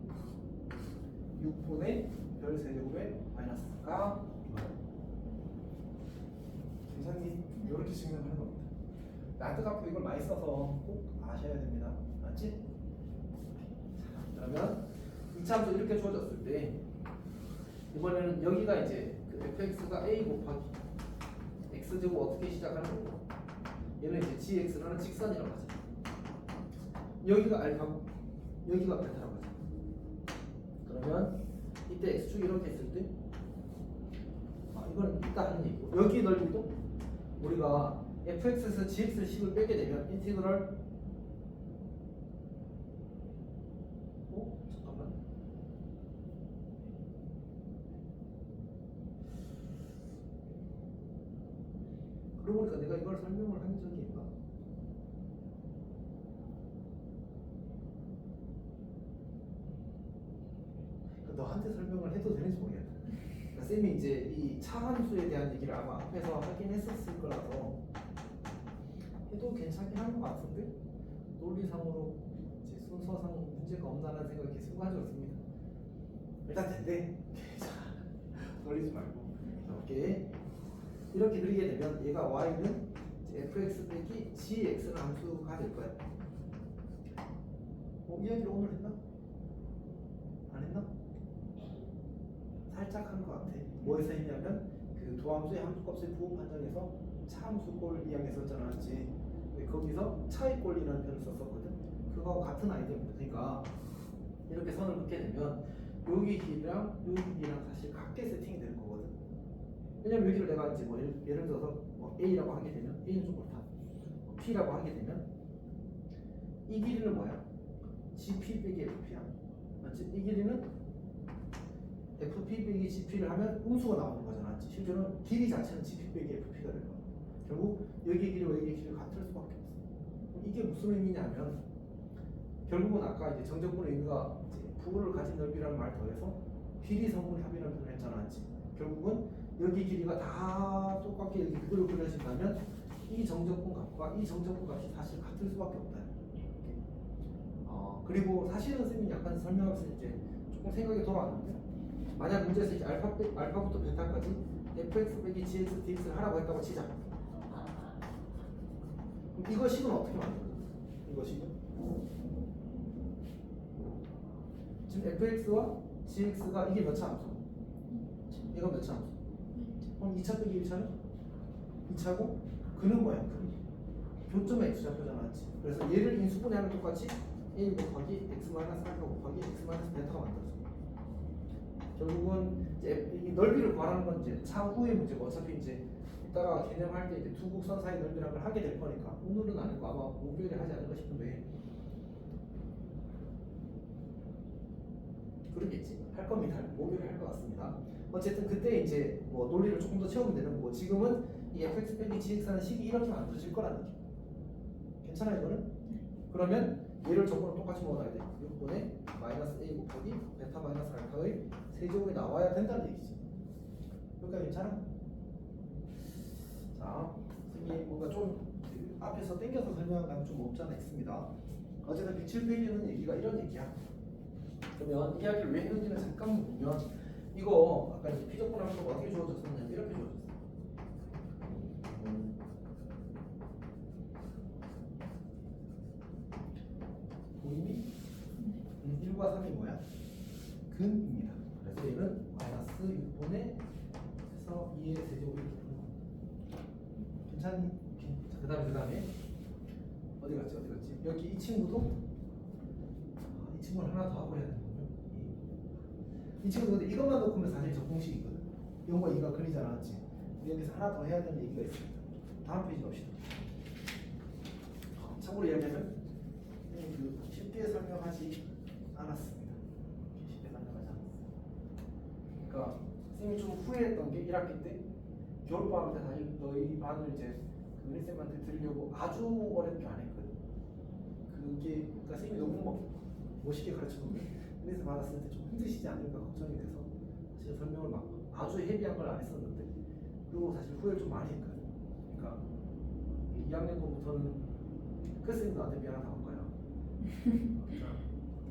6분의 별 세제곱의 마이너스가 괜찮니? 이렇게 증명하는 겁니다. 안타깝고 이걸 많이 써서 꼭 아셔야 됩니다. 맞지? 그러면 이차함수 이렇게 주어졌을 때 이번에는 여기가 이제 그 fx가 a 곱하기 x제곱 어떻게 시작하는 거고 얘는 이제 gx라는 직선이라고 하죠. 여기가 알파고 여기가 베타라고 하죠. 그러면 이때 x축이 이렇게 있을 때 이건 이따 하는 얘기고 여기 넓이도 우리가 fx에서 gx를 식을 빼게 되면 인티그럴 잠깐만 그러고 보니까 내가 이걸 설명을 한 적이 있나? 너한테 설명을 해도 되는지 모르겠다. 그러니까 쌤이 이제 이 차함수에 대한 얘기를 아마 앞에서 하긴 했었을 거라서 해도 괜찮긴 한 것 같은데 논리상으로 이제 순서상 문제가 없나라는 생각이 순간적으로 듭니다. 일단 된대. 놀리지 말고 이렇게 그리게 되면 얘가 y는 fx 빼기 gx라는 함수가 될 거야. 이야기를 오늘 했나? 안 했나? 살짝 한 것 같아. 뭐에서 했냐면 그 도함수의 함수값의 부호 판정에서 차함수꼴 이야기했었잖아, 맞지? 거기서 차이꼴이라는 표현을 썼었거든. 그거하고 같은 아이디어입니다. 그러니까 이렇게 선을 긋게 되면 여기 길이랑 여기 길이랑 사실 같게 세팅이 되는 거거든. 왜냐면 여기를 내가 이제 뭐 예를 들어서 뭐 a라고 하게 되면 a는 좀 그렇다. p라고 하게 되면 이 길이는 뭐야? gp 빼기 fp야. 맞지? 이 길이는 fp 빼기 gp를 하면 음수가 나오는 거잖아, 맞지? 실제로는 길이 자체는 gp 빼기 fp가 되는 거야. 결국 여기의 길이와 여기의 길이가 같을 수밖에 없어. 이게 무슨 의미냐면 결국은 아까 이제 정적분의 의미가 이제 부호를 가진 넓이라는 말 더해서 길이 성분의 합이라는 표현을 했잖아, 맞지? 결국은 여기 길이가 다 똑같게 여기 그대로 그려진다면 이 정적분 값과 이 정적분 값이 사실 같을 수밖에 없다. 그리고 사실은 쌤이 약간 설명하면서 이제 조금 생각이 돌아왔는데 만약 문제에서 이제 알파부터 베타까지 fx 빼기 gx dx를 하라고 했다고 치자. 그럼 이거 식은 어떻게 만들어요? 이거 식은 지금 fx와 gx가 이게 몇 차 함수? 얘가 몇 차 함수? 그럼 2차 빼기 1차는? 2차고 그는 뭐야? 교점에 x좌표잖아, 맞지? 그래서 얘를 인수분해하면 똑같이 a 곱하기 x 마이너스 알파 곱하기 x 마이너스 베타가 만들어져. 결국은 이제 이 넓이를 구하는 건 이제 차후의 문제고 어차피 이제 이따가 개념할 때 이제 두 곡선 사이 넓이라는 걸 하게 될 거니까 오늘은 아니고 아마 목요일에 하지 않을까 싶은데 그러겠지? 할 겁니다. 목요일에 할 것 같습니다. 어쨌든 그때 이제 뭐 논리를 조금 더 채우면 되는 거고 지금은 이 fx 빼기 gx라는 식이 이렇게 만들어질 거라는 얘기. 괜찮아 이거는? 그러면 얘를 저거랑 똑같이 먹어야 돼. 6분의 마이너스 a 곱하기 베타 마이너스 알파의 세제곱이 나와야 된다는 얘기지. 여기까지 괜찮아? 자, 이게 뭔가 좀그 앞에서 땡겨서 설명한 감이 좀 없지 않아 있습니다. 어쨌든 107페이지는 얘기가 이런 얘기야. 그러면 이야기를 왜 했는지는 잠깐 보면 이거 아까 이제 피적분 함수가 어떻게 주어졌었냐면 이렇게 주어졌어. 보이니? 1과 3이 뭐야? 근입니다. 그래서 얘는 마이너스 6분의 해서 2의 세제곱이 이렇게 되는 거. 괜찮니? 자, 그 다음에 어디 갔지? 여기 이 친구도 이 친구를 하나 더 하고 해야 되는 거죠. 이 친구도 근데 이것만 놓고는 사실 적공식이거든. 0과 2가 근이지 않았지. 여기서 하나 더 해야 되는 얘기가 있습니다. 다음 페이지 갑시다. 참고로 이야기하면 쉽게 설명하지 않았습니다. 쉽게 설명하지 않았어요. 그러니까 쌤이 좀 후회했던 게 1학기 때 겨울방학 때 사실 너희 반을 이제 그 은희쌤한테 드리려고 아주 어렵게 안 했거든. 그게 그러니까 쌤이 너무 멋있게 가르쳐주면 은희쌤 받았을 때 좀 힘드시지 않을까 걱정이 돼서 사실 설명을 막 아주 헤비한 걸 안 했었는데 그리고 사실 후회를 좀 많이 했거든. 그러니까 2학년 거부터는 그 쌤이 나한테 미안하다고 한 거야.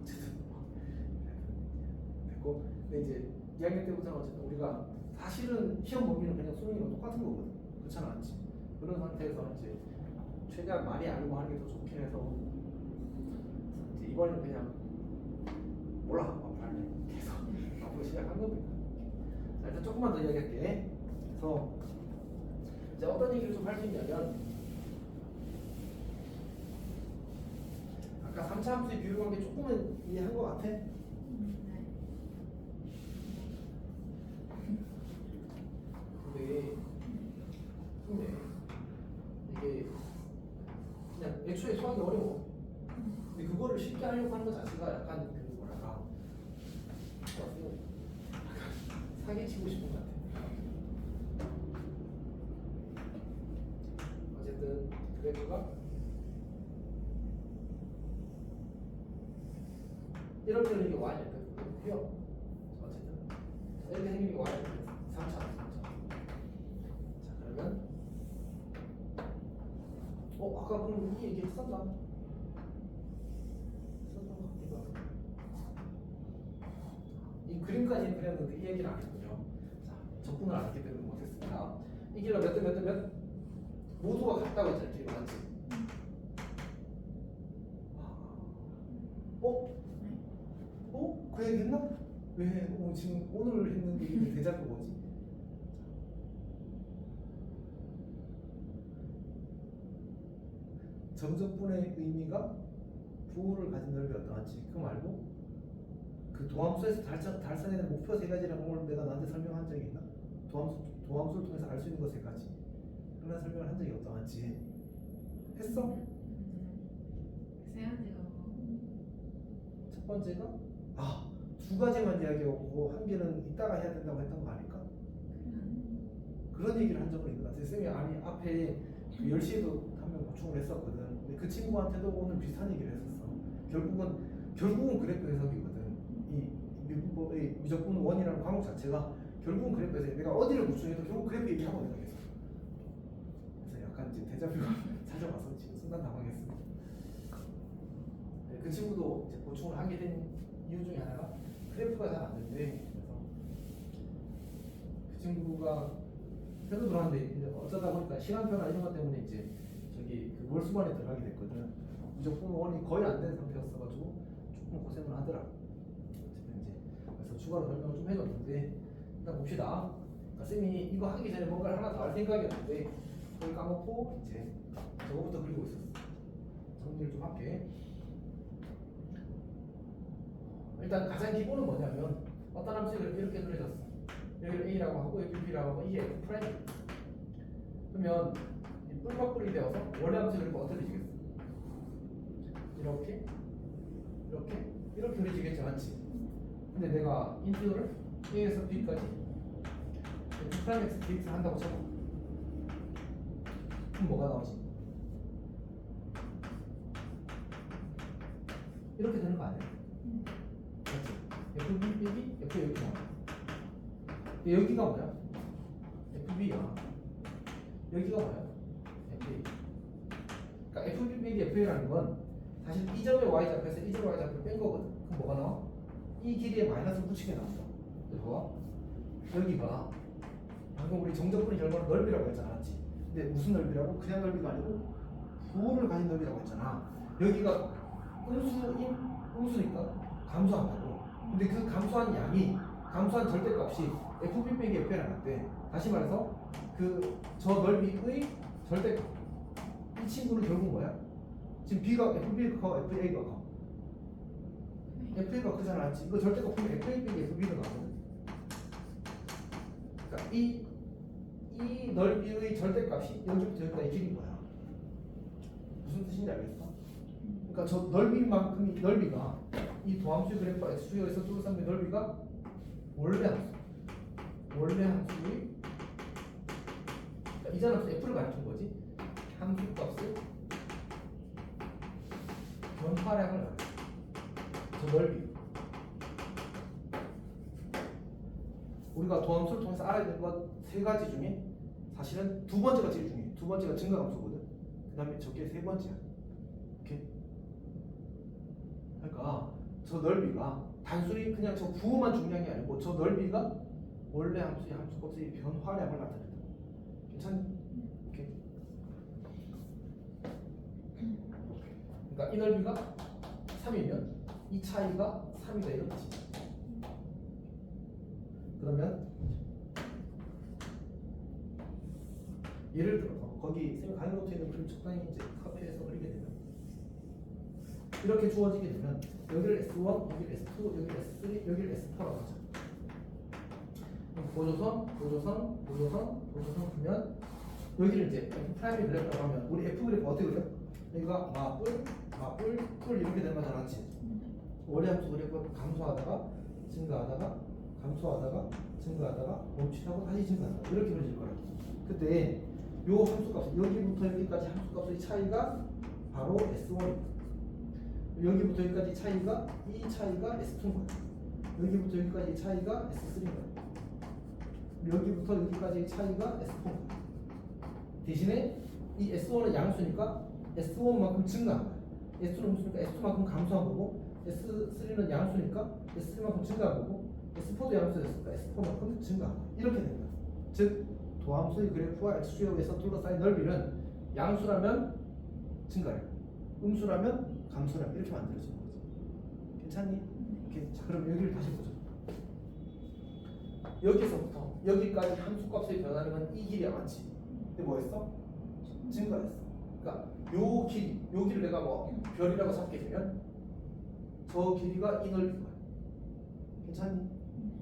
어쨌든 됐고 근데 이제 2학년 때부터는 어쨌든 우리가 사실은 시험 범위는 그냥 수능이랑 똑같은 거거든. 그렇잖아 않지? 그런 상태에서 이제 최대한 많이 알고 하는 게 더 좋긴 해서 이제 이번에는 그냥 몰라 막 할래 계속 앞으로 시작한 겁니다. 자 일단 조금만 더 이야기할게. 그래서 이제 어떤 얘기를 좀 할 수 있냐면 아까 3차 함수의 비율 관계 조금은 이해한 것 같아? 네. 근데 이게 그냥 애초에 수학이 어려워. 근데 그거를 쉽게 하려고 하는 것 자체가 약간 그 뭐랄까 사기치고 싶은 것 같아. 어쨌든 그래프가 이렇게 되는 게 y일 거고요. 어쨌든 이렇게 생긴 게 y일 거고 3차. 자 그러면 아까 그럼 이 얘기 했었나? 했었던 것 같기도 하고 이 그림까지는 그렸는데 이 얘기를 안 했군요. 자 적분을 안 했기 때문에 못했습니다. 이 길이가 몇 대 몇 대 몇? 모두가 같다고 했잖아요. 길이가 맞지? 그 얘기 했나? 왜? 지금 오늘 했는 얘기는 대자뷰 뭐지? 점적분의 의미가 부호를 가진 넓이 어떠한지 그거 말고 그 도함수에서 달성해야 되는 목표 세 가지라는 걸 내가 나한테 설명한 적이 있나? 도함수를 통해서 알 수 있는 것 세 가지 그런 설명을 한 적이 어떠한지 했어? 세야돼요. 첫 번째가 두 가지만 이야기하고 한 개는 이따가 해야 된다고 했던 거 아닐까? 그런 얘기를 한 적은 있는 것 같아요. 쌤이 아니 앞에 그 10시에도 한 명 보충을 했었거든. 근데 그 친구한테도 오늘 비슷한 얘기를 했었어. 결국은 그래프 해석이거든. 이 미분법의 미적분 원이라는 과목 자체가 결국은 그래프 해석. 내가 어디를 보충해도 결국 그래프 얘기하고 내가 계속. 그래서 약간 이제 대자뷰가 찾아와서 지금 순간 당황했습니다. 네, 그 친구도 이제 보충을 하게 된 이유 중에 하나가 그래프가 잘 안 된대. 그래서 그 친구가 회도 들어왔는데 이제 어쩌다 보니까 시간표나 이런 것 때문에 이제 저기 그 월수반에 들어가게 됐거든. 무조건 원이 거의 안 된 상태였어가지고 조금 고생을 하더라. 어쨌든 이제 그래서 추가로 설명을 좀 해줬는데 일단 봅시다. 그러니까 쌤이 이거 하기 전에 뭔가를 하나 더 할 생각이었는데 그걸 까먹고 이제 저거부터 그리고 있었어. 정리를 좀 할게. 일단 가장 기본은 뭐냐면 어떤 함수가 이렇게 그려졌어. 여기를 a라고 하고 여기 b라고 하고 이게 f 프라임. 그러면 이 뿔막뿔이 되어서 원래 함수 그리고 어떻게 되겠어? 이렇게 이렇게 그려지겠지, 맞지? 근데 내가 인트를 a에서 b까지 f 프라임 x dx 한다고 쳐봐. 그럼 뭐가 나오지? 이렇게 되는 거 아니야? 맞지? fb 빼기 f 여기 나와. 여기가 뭐야? fb야. 여기가 뭐야? fa. 그러니까 fb 빼기 fa라는 건 사실 이 점의 y좌표에서 이 점의 y좌표를 뺀 거거든. 그럼 뭐가 나와? 이 길이에 마이너스를 붙이게 나온다. 봐봐. 여기가 방금 우리 정적분의 결과는 넓이라고 했잖아, 맞지? 근데 무슨 넓이라고? 그냥 넓이가 아니고 부호를 가진 넓이라고 했잖아. 여기가 음수니까 감소한다고. 근데 그 감소한 양이 감소한 절대값이 fb 빼기 f라는 건데, 다시 말해서 그 저 넓이의 절대값, 이 친구는 결국 뭐야? 지금 b가 fb가 커, fa가 커. fa가 크잖아, 맞지? 이거 절대값 보면 fa 빼기 fb가 나거든. 그러니까 이 넓이의 절대값이 여기부터 여기까지 길인 거야. 무슨 뜻인지 알겠어? 그러니까 저 넓이만큼이 넓이가 이 도함수 그래프와 x축에서 둘러싼 넓이가 원래 함수의 그러니까 이전 함수 f를 가르친 거지. 함수값을 변화량을 가르쳐. 저 넓이. 우리가 도함수를 통해서 알아야 되는 것 세 가지 중에 사실은 두 번째가 제일 중요해. 두 번째가 증가함수거든. 그 다음에 저게 세 번째야. 오케이? 그러니까 저 넓이가 단순히 그냥 저 부호만 중요한 게 아니고 저 넓이가 원래 함수의 함수값의 변화량을 나타낸다. 괜찮니? 오케이. 그러니까 이 넓이가 3이면 이 차이가 3이다 이런 뜻이야. 그러면 예를 들어서 거기 쌤이 가는 노트에 있는 그림 적당히 이제 카피해서 그리게 되면 이렇게 주어지게 되면 여기를 S1, 여기를 S2, 여기를 S3, 여기를 S4라고 하죠. 보조선 하면 여기를 이제 F 프라임이 그래프라고 하면 우리 F 그래프 어떻게 그려? 여기가 마뿔 이렇게 되는 거잖아, 맞지? 원래 함수 그래프 감소하다가 증가하다가 감소하다가 증가하다가 멈칫하고 다시 증가한다. 이렇게 그려질 거라고. 그때 요 함수값 여기부터 여기까지 함수값의 차이가 바로 S1입니다. 여기부터 여기까지 차이가 이 차이가 S2인 거야. 여기부터 여기까지 차이가 S3인 거야. 여기부터 여기까지 차이가 S4인 거야. 대신에 이 S1은 양수니까 S1만큼 증가한 거야. S2는 음수니까 S2만큼 감소한 거고, S3는 양수니까 S3만큼 증가한 거고, S4도 양수였으니까 S4만큼 증가한 거야. 이렇게 되는 거야. 즉 도함수의 그래프와 x축에서 둘러싸인 넓이는 양수라면 증가량, 음수라면 감소량 이렇게 만들어지는 거지. 괜찮니? 오케이. 자, 그럼 여기를 다시 보자. 여기서부터 여기까지 함수값의 변화량은 이 길이야, 맞지? 근데 뭐했어? 증가했어. 그러니까 요 길이를 내가 뭐 별이라고 잡게 되면 저 길이가 이 넓이인 거야. 괜찮니?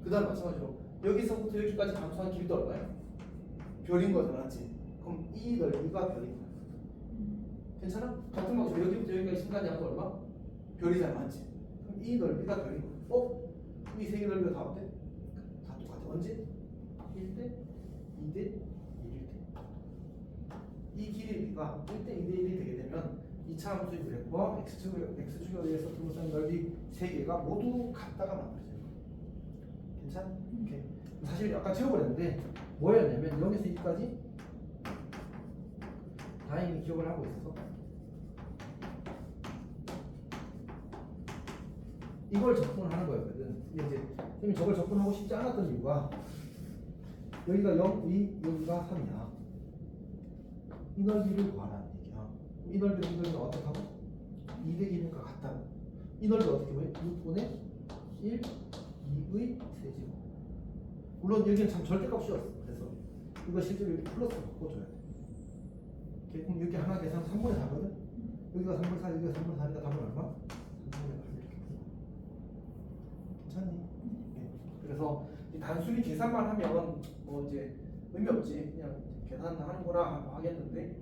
그 다음 마찬가지로 여기서부터 여기까지 감소한 길이도 얼마야? 별인 거잖아, 맞지? 그럼 이 넓이가 별인 거야. 괜찮아? 같은 방식으로 여기부터 여기까지 신간 양도 얼마? 별이잖아, 맞지? 그럼 이 넓이가 별인 거야. 그럼 이 세 개 넓이가 다 어때? 다 똑같아. 언제? 1대 2대 1일 때. 이 길이가 1대 2대 1이 되게 되면 2차 함수의 그래프와 x축에 의해서 둘러싼 넓이 세 개가 모두 같다가 만들어져요. 괜찮아? 오케이. 사실 아까 채워버렸는데 뭐였냐면 여기서 여기까지 다행히 기억을 하고 있어서 이걸 접근하는 거였거든. 근데 이제 선생님이 저걸 접근하고 싶지 않았던 이유가 여기가 0, 2, 여기가 3이야. 이 넓이를 구하라는 얘기야. 이 넓이랑 이 넓이가 어떻게 하고? 2대1이니까 같다고. 이 넓이 어떻게 보여? 6분의 1, 2의 세제곱. 물론 여기는 참 절대값이었어. 그래서 이거 실제로 이렇게 플러스로 바꿔줘야 돼. 오케이, 그럼 여기 하나 계산 3분의 4거든? 여기가 3분의 4, 여기가 3분의 4니까 답은 얼마? 3분의 8 이렇게 푸는 거야. 괜찮니? 네. 그래서 이 단순히 계산만 하면 뭐 이제 의미 없지, 그냥 계산하는구나 하겠는데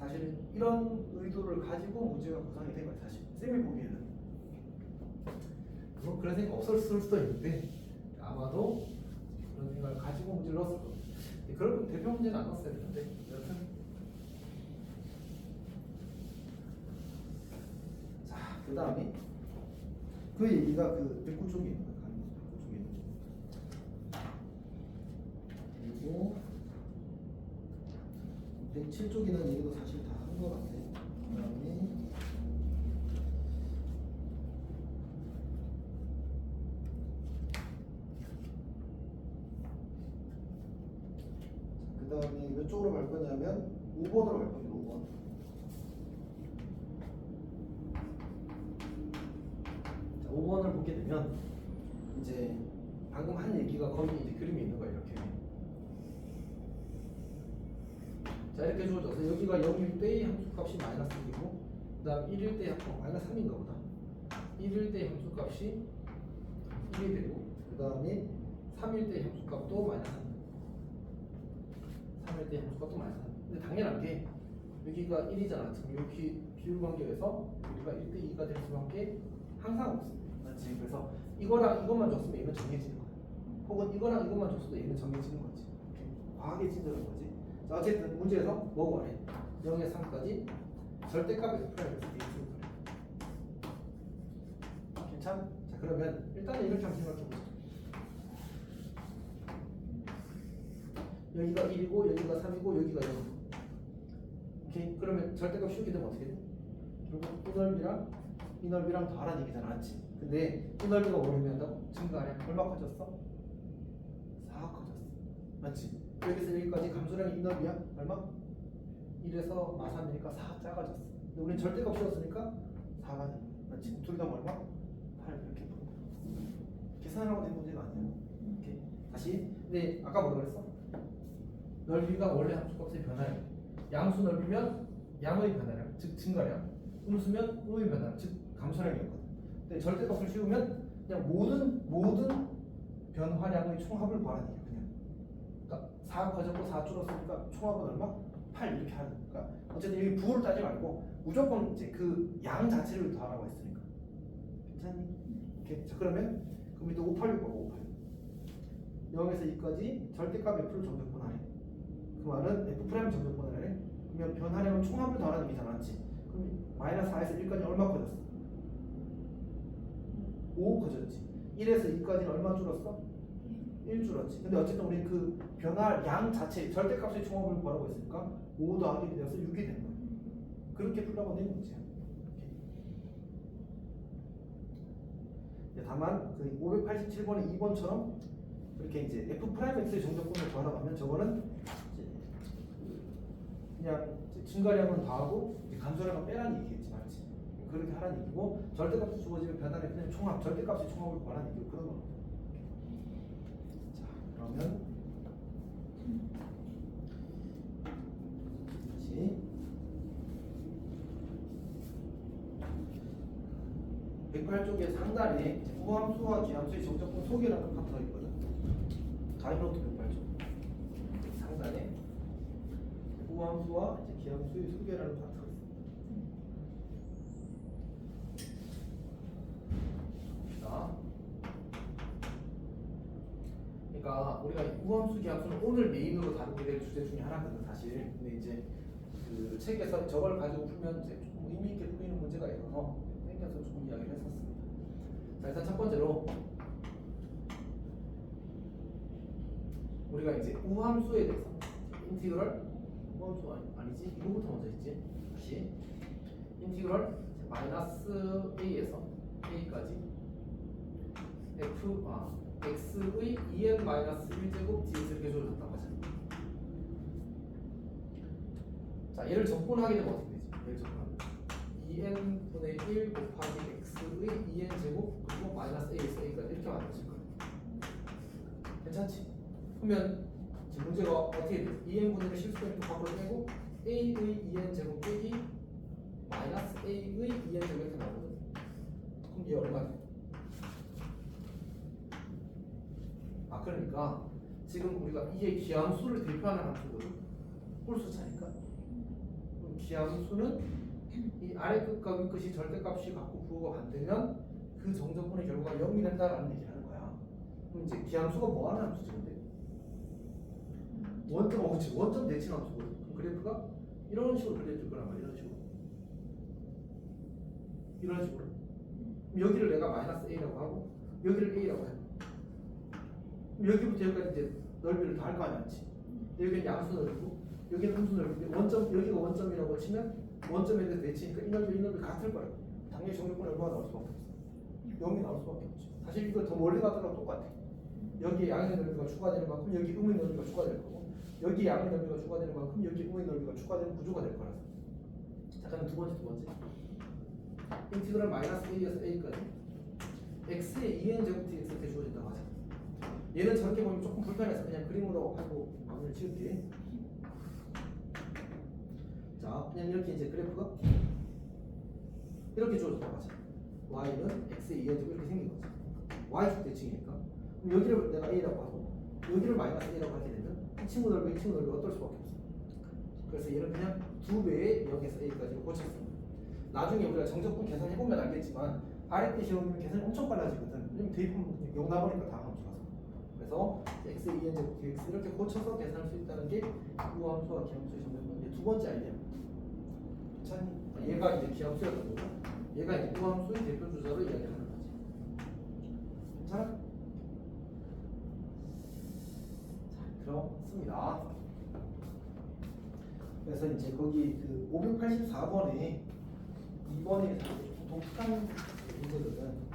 사실은 이런 의도를 가지고 문제가 구성이 된 거야. 사실 쌤이 보기에는 뭐 그런 생각 없었을 수도 있는데 아마도 그런 생각을 가지고 문제를 넣었을 거예요. 그런 대표 문제는 안 넣었어야 되는데 여튼 자, 그 다음에 그 얘기가 그 109쪽에 있는 거야. 109쪽에 있는 거. 그리고 107쪽에 있는 얘기도 사실 다 한 거 같아. 그 다음에 그 다음에 몇 쪽으로 갈 거냐면 5번으로 갈 겁니다. 5번. 자, 5번을 보게 되면 이제 방금 한 얘기가 거기 이제 그림이 있는 거예요. 이렇게. 자, 이렇게 주어져서 여기가 0일 때의 함수값이 마이너스 1이고 그 다음 1일 때 마이너스 3인가 보다. 1일 때 함수값이 1이 되고 그 다음에 3일 때 함수값도 마이너스 3. 3일 때 함수값도 마이너스 3. 근데 당연한 게 여기가 1이잖아. 지금 여기 비율 관계에서 여기가 1대 2가 될 수밖에 항상 없습니다. 맞지? 그래서 이거랑 이것만 줬으면 얘는 정해지는 거야. 혹은 이거랑 이것만 줬어도 얘는 정해지는 거지. 과하게 친절한 거지. 자, 어쨌든 문제에서 뭐고 말해? 0에서 3까지 절대값 F 프라임에서 데이트를 그래. 괜찮아? 자, 그러면 일단은 이렇게 한번 생각해보자. 여기가 1이고 여기가 3이고 여기가 0. 오케이? 그러면 절대값 씌우게 되면 어떻게 돼? 결국 이 넓이랑 이 넓이랑 더하라는 얘기잖아. 맞지? 근데 이 넓이가 뭘 의미한다고? 증가하냐? 얼마 커졌어? 4 커졌어. 맞지? 여기서 여기까지 감소량이 이 넓이야? 얼마? 1에서 마3이니까 4 작아졌어. 근데 우리는 절대값 씌웠으니까 4가 되는 거야. 맞지? 둘 다 얼마? 8 이렇게 푸는 거야. 계산하라고 된 문제가 아니야. 오케이. 다시. 근데 아까 뭐라 그랬어? 넓이가 원래 함수값의 변화량. 양수 넓이면 양의 변화량, 즉 증가량. 음수면 음의 변화량, 즉 감소량이었거든. 근데 절대값을 씌우면 그냥 모든 변화량의 총합을 구하는 얘기야. 그냥. 그러니까 4 커졌고 4 줄었으니까 총합은 얼마? 8 이렇게 하는 거니까. 어쨌든 여기 부호를 따지 말고 무조건 이제 그 양 자체를 더하라고 했으니까. 괜찮니? 오케이. 자, 그러면 그 밑에 586 하고 586. 0에서 2까지 절대값 F를 정적분하래. 그 말은 F 프라임 정적분하래. 그러면 변화량은 총합을 더하는 얘기잖아. 맞지? 그럼 마이너스 4에서 1까지 얼마 커졌어? 5 커졌지. 1에서 2까지는 얼마 줄었어? 1 줄었지. 근데 어쨌든 우리 그 변화량 자체 절대값의 총합을 구하라고 했으니까 5 더하기 1이 되어서 6이 되는 거야. 그렇게 풀라고 된 문제야. 다만 그 587번의 2번처럼 그렇게 이제 F 프라임 X의 정적분을 구하라고 하면 저거는 이제 그냥 증가량은 더하고 감소량은 빼라는 얘기겠지. 맞지? 그렇게 하라는 얘기고 절대값이 주어지면 변화량 그냥 총합, 절대값의 총합을 구하라는 얘기고 그런 거. 자, 그러면 다시 108쪽의 상단에 우함수와 기함수의 정적분 소개라는 카드가 있거든. 가이노트 108쪽 상단에 우함수와 이제 기함수의 소개라는 파트가 있습니다. 자, 그러니까 우리가 우함수, 기함수는 오늘 메인으로 다루게 될 주제 중에 하나거든 사실. 근데 이제 그 책에서 저걸 가지고 풀면 이제 조금 의미 있게 풀리는 문제가 있어서 땡겨서 조금 이야기를 했었습니다. 자, 일단 첫 번째로 우리가 이제 우함수에 대해서 인티그럴 우함수 아니지? 이거부터 먼저 있지. 다시 인티그럴 마이너스 a에서 a까지 x의 2n 마이너스 1제곱 dx 이렇게 줘줬다고 하자. 자, 얘를 적분하게 되면 어떻게 되지? 얘를 적분하면 2n분의 1 곱하기 x의 2n 제곱 그리고 마이너스 a에서 a까지 이렇게 만들어질 거예요. 괜찮지? 그러면 지금 문제가 어떻게 돼? 2n분의 1 실수니까 밖으로 빼고 a의 2n 제곱 빼기 마이너스 a의 2n 제곱 이렇게 나오거든. 그럼 얘 얼마 돼? 아 그러니까 지금 우리가 이게 기함수를 대표하는 함수거든. 홀수 차니까. 그럼 기함수는 이 아래 끝과 위 끝이 절대값이 갖고 부호가 반대면 그 정적분의 결과가 0이 된다라는 얘기를 하는 거야. 그럼 이제 기함수가 뭐 하는 함수지 근데? 원점 대칭 함수거든. 그럼 그래프가 이런 식으로 그려질 거란 말이야. 이런 식으로. 그럼 여기를 내가 마이너스 a라고 하고 여기를 a라고 해. 그럼 여기부터 여기까지 이제 넓이를 다 할 거 아니야, 그렇지? 여기는 양수 넓이고 여기는 음수 넓이인데 원점 여기가 원점이라고 치면 원점에 대해서 대치니까 이 넓이 같을 거야. 당연히 정적분 얼마가 나올 수밖에 없어. 0이 나올 수밖에 없지. 사실 이거 더 멀리 가더라도 똑같아. 여기에 양의 넓이가 추가되는 만큼 여기 음의 넓이가 추가될 거고 여기 양의 넓이가 추가되는 만큼 여기 음의 넓이가 추가되는 구조가 될 거라서. 자, 그럼 두 번째. 인티그랄 마이너스 a에서 a까지 x의 2n 제곱 dx 이렇게 주어진다고 하자. 얘는 저렇게 보면 조금 불편해서 그냥 그림으로 하고 마무리를 지을게. 자, 그냥 이렇게 이제 그래프가 이렇게 주어진다고 하자. y는 x의 2n 제곱 이렇게 생긴 거지. y축 대칭이니까. 그럼 여기를 내가 a라고 하고 여기를 마이너스 a라고 하게 되면 이 친구 넓이 어떨 수밖에 없어. 그래서 얘는 그냥 2배의 0에서 a까지 고쳤습니다. 나중에 우리가 정적분 계산해보면 알겠지만 아래 때 시험이면 계산이 엄청 빨라지거든. 왜냐면 대입하면 0 나오니까 다음 함수라서. 그래서 x의 2n 제곱 dx 이렇게 고쳐서 계산할 수 있다는 게 우함수와 기함수의 정적분 두 번째 아이디어. 괜찮니? 얘가 이제 기함수였던 거고 얘가 이제 우함수의 대표 주자로 이야기하는 거지. 괜찮아? 자, 들어습니다. 그래서 이제 거기 그 584번에 2번에 조금 독특한 문제거든.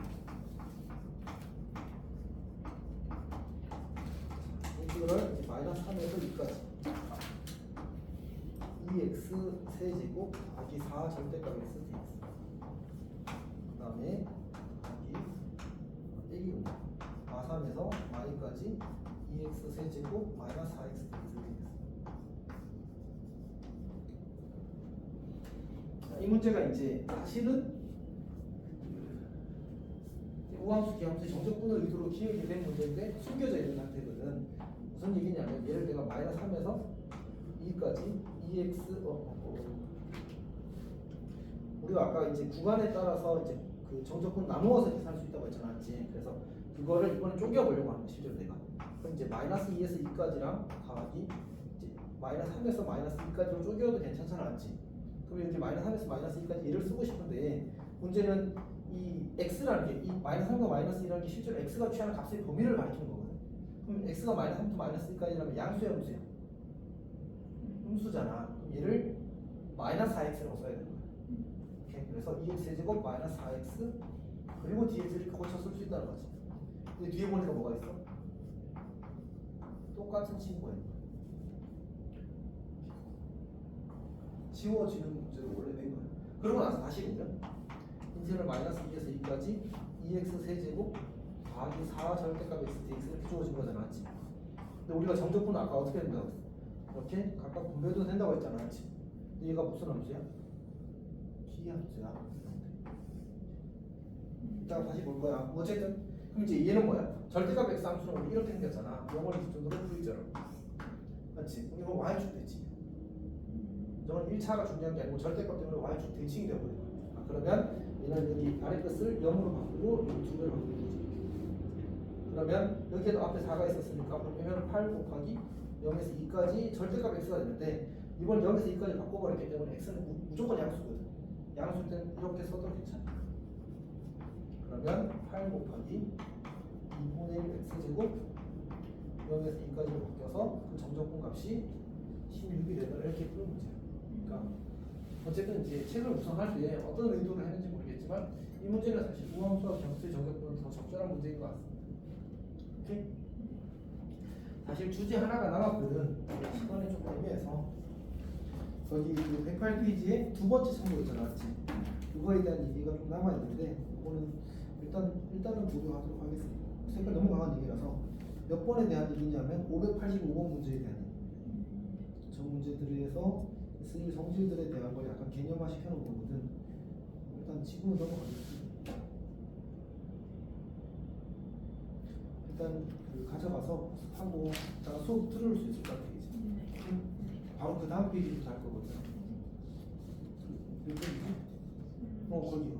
이거를 마이너스 3에서 2까지 2x 세제곱 더하기 4 절대값 x dx 그 다음에 여기 빼기 5 3에서 y까지 2x 세제곱 마이너스 4x dx. 이 문제가 이제 사실은 우함수 기함수의 정적분을 의도로 기억이 된 문제인데 숨겨져 있는 상태거든. 무슨 얘기냐면 얘를 내가 마이너스 3에서 2까지 2x 우리가 아까 이제 구간에 따라서 이제 그 정적분 나누어서 계산할 수 있다고 했잖아, 맞지? 그래서 그거를 이번에 쪼개보려고 하는 거야, 실제로 내가. 그럼 이제 마이너스 2에서 2까지랑 더하기 이제 마이너스 3에서 마이너스 2까지로 쪼개어도 괜찮잖아, 맞지? 그럼 이렇게 마이너스 3에서 마이너스 2까지 얘를 쓰고 싶은데 문제는 이 x라는 게 이 마이너스 3과 마이너스 2라는 게 실제로 x가 취하는 값의 범위를 가리키는 거거든. 그럼 x가 마이너스 3부터 마이너스 2까지라면 양수야, 음수야? 음수잖아. 그럼 얘를 마이너스 4x라고 써야 되는 거야. 오케이. 그래서 2x 세제곱 마이너스 4x 그리고 뒤에서 이렇게 고쳐 쓸 수 있다는 거지. 근데 뒤에 보니까 뭐가 있어? 똑같은 친구가 있는 거야. 지워지는 문제로 원래 낸 거야. 그러고 나서 다시 보면 인테그랄 마이너스 2에서 2까지 2x 세제곱 더하기 4 절대값 x dx 이렇게 주어진 거잖아, 맞지? 근데 우리가 정적분은 아까 어떻게 된다고 했어? 이렇게 각각 분배도 된다고 했잖아, 맞지? 근데 얘가 무슨 함수야? 기함수야. 이따가 다시 볼 거야. 어쨌든 그럼 이제 얘는 뭐야? 절대값 x 함수는 우리 이렇게 생겼잖아. 영어를 기준으로 V자로, 맞지? 이거 y축 대칭. 저건 1차가 중요한 게 아니고 절대값 때문에 y축 대칭이 되어버려. 그러면 얘는 여기 아래 끝을 0으로 바꾸고 여기 2배를 바꾸는 거지. 그러면 여기에도 앞에 4가 있었으니까 그러면 8 곱하기 0에서 2까지 절대값 x가 되는데 이번 0에서 2까지 바꿔버렸기 때문에 x는 무조건 양수거든. 양수일 때는 이렇게 써도 괜찮아. 그러면 8 곱하기 2분의 1 x제곱 0에서 2까지로 바뀌어서 그 정적분 값이 16이 되는 이렇게 푸는 문제야. 그러니까 어쨌든 이제 책을 구성할 때 어떤 의도를 했는지 모르겠지만 이 문제는 사실 우함수와 경수의 정적분은 더 적절한 문제인 것 같습니다. 오케이? 사실 주제 하나가 남았거든. 시간이 조금 애매해서 거기 108페이지에 두 번째 참고 있잖아, 맞지? 그거에 대한 얘기가 좀 남아있는데 그거는 일단은 보도하도록 하겠습니다. 색깔 너무 강한 얘기라서 몇 번에 대한 얘기냐면 585번 문제에 대한 얘기. 저 문제들에서 S1 성질들에 대한 걸 약간 개념화 시켜놓은 거거든. 일단 지금 넘어가겠습니다. 일단 그 가져가서 하고 이따가 수업 들을 수 있을 것 같아 이제. 바로 그 다음 페이지부터 할 거거든. 몇 페이지? 거기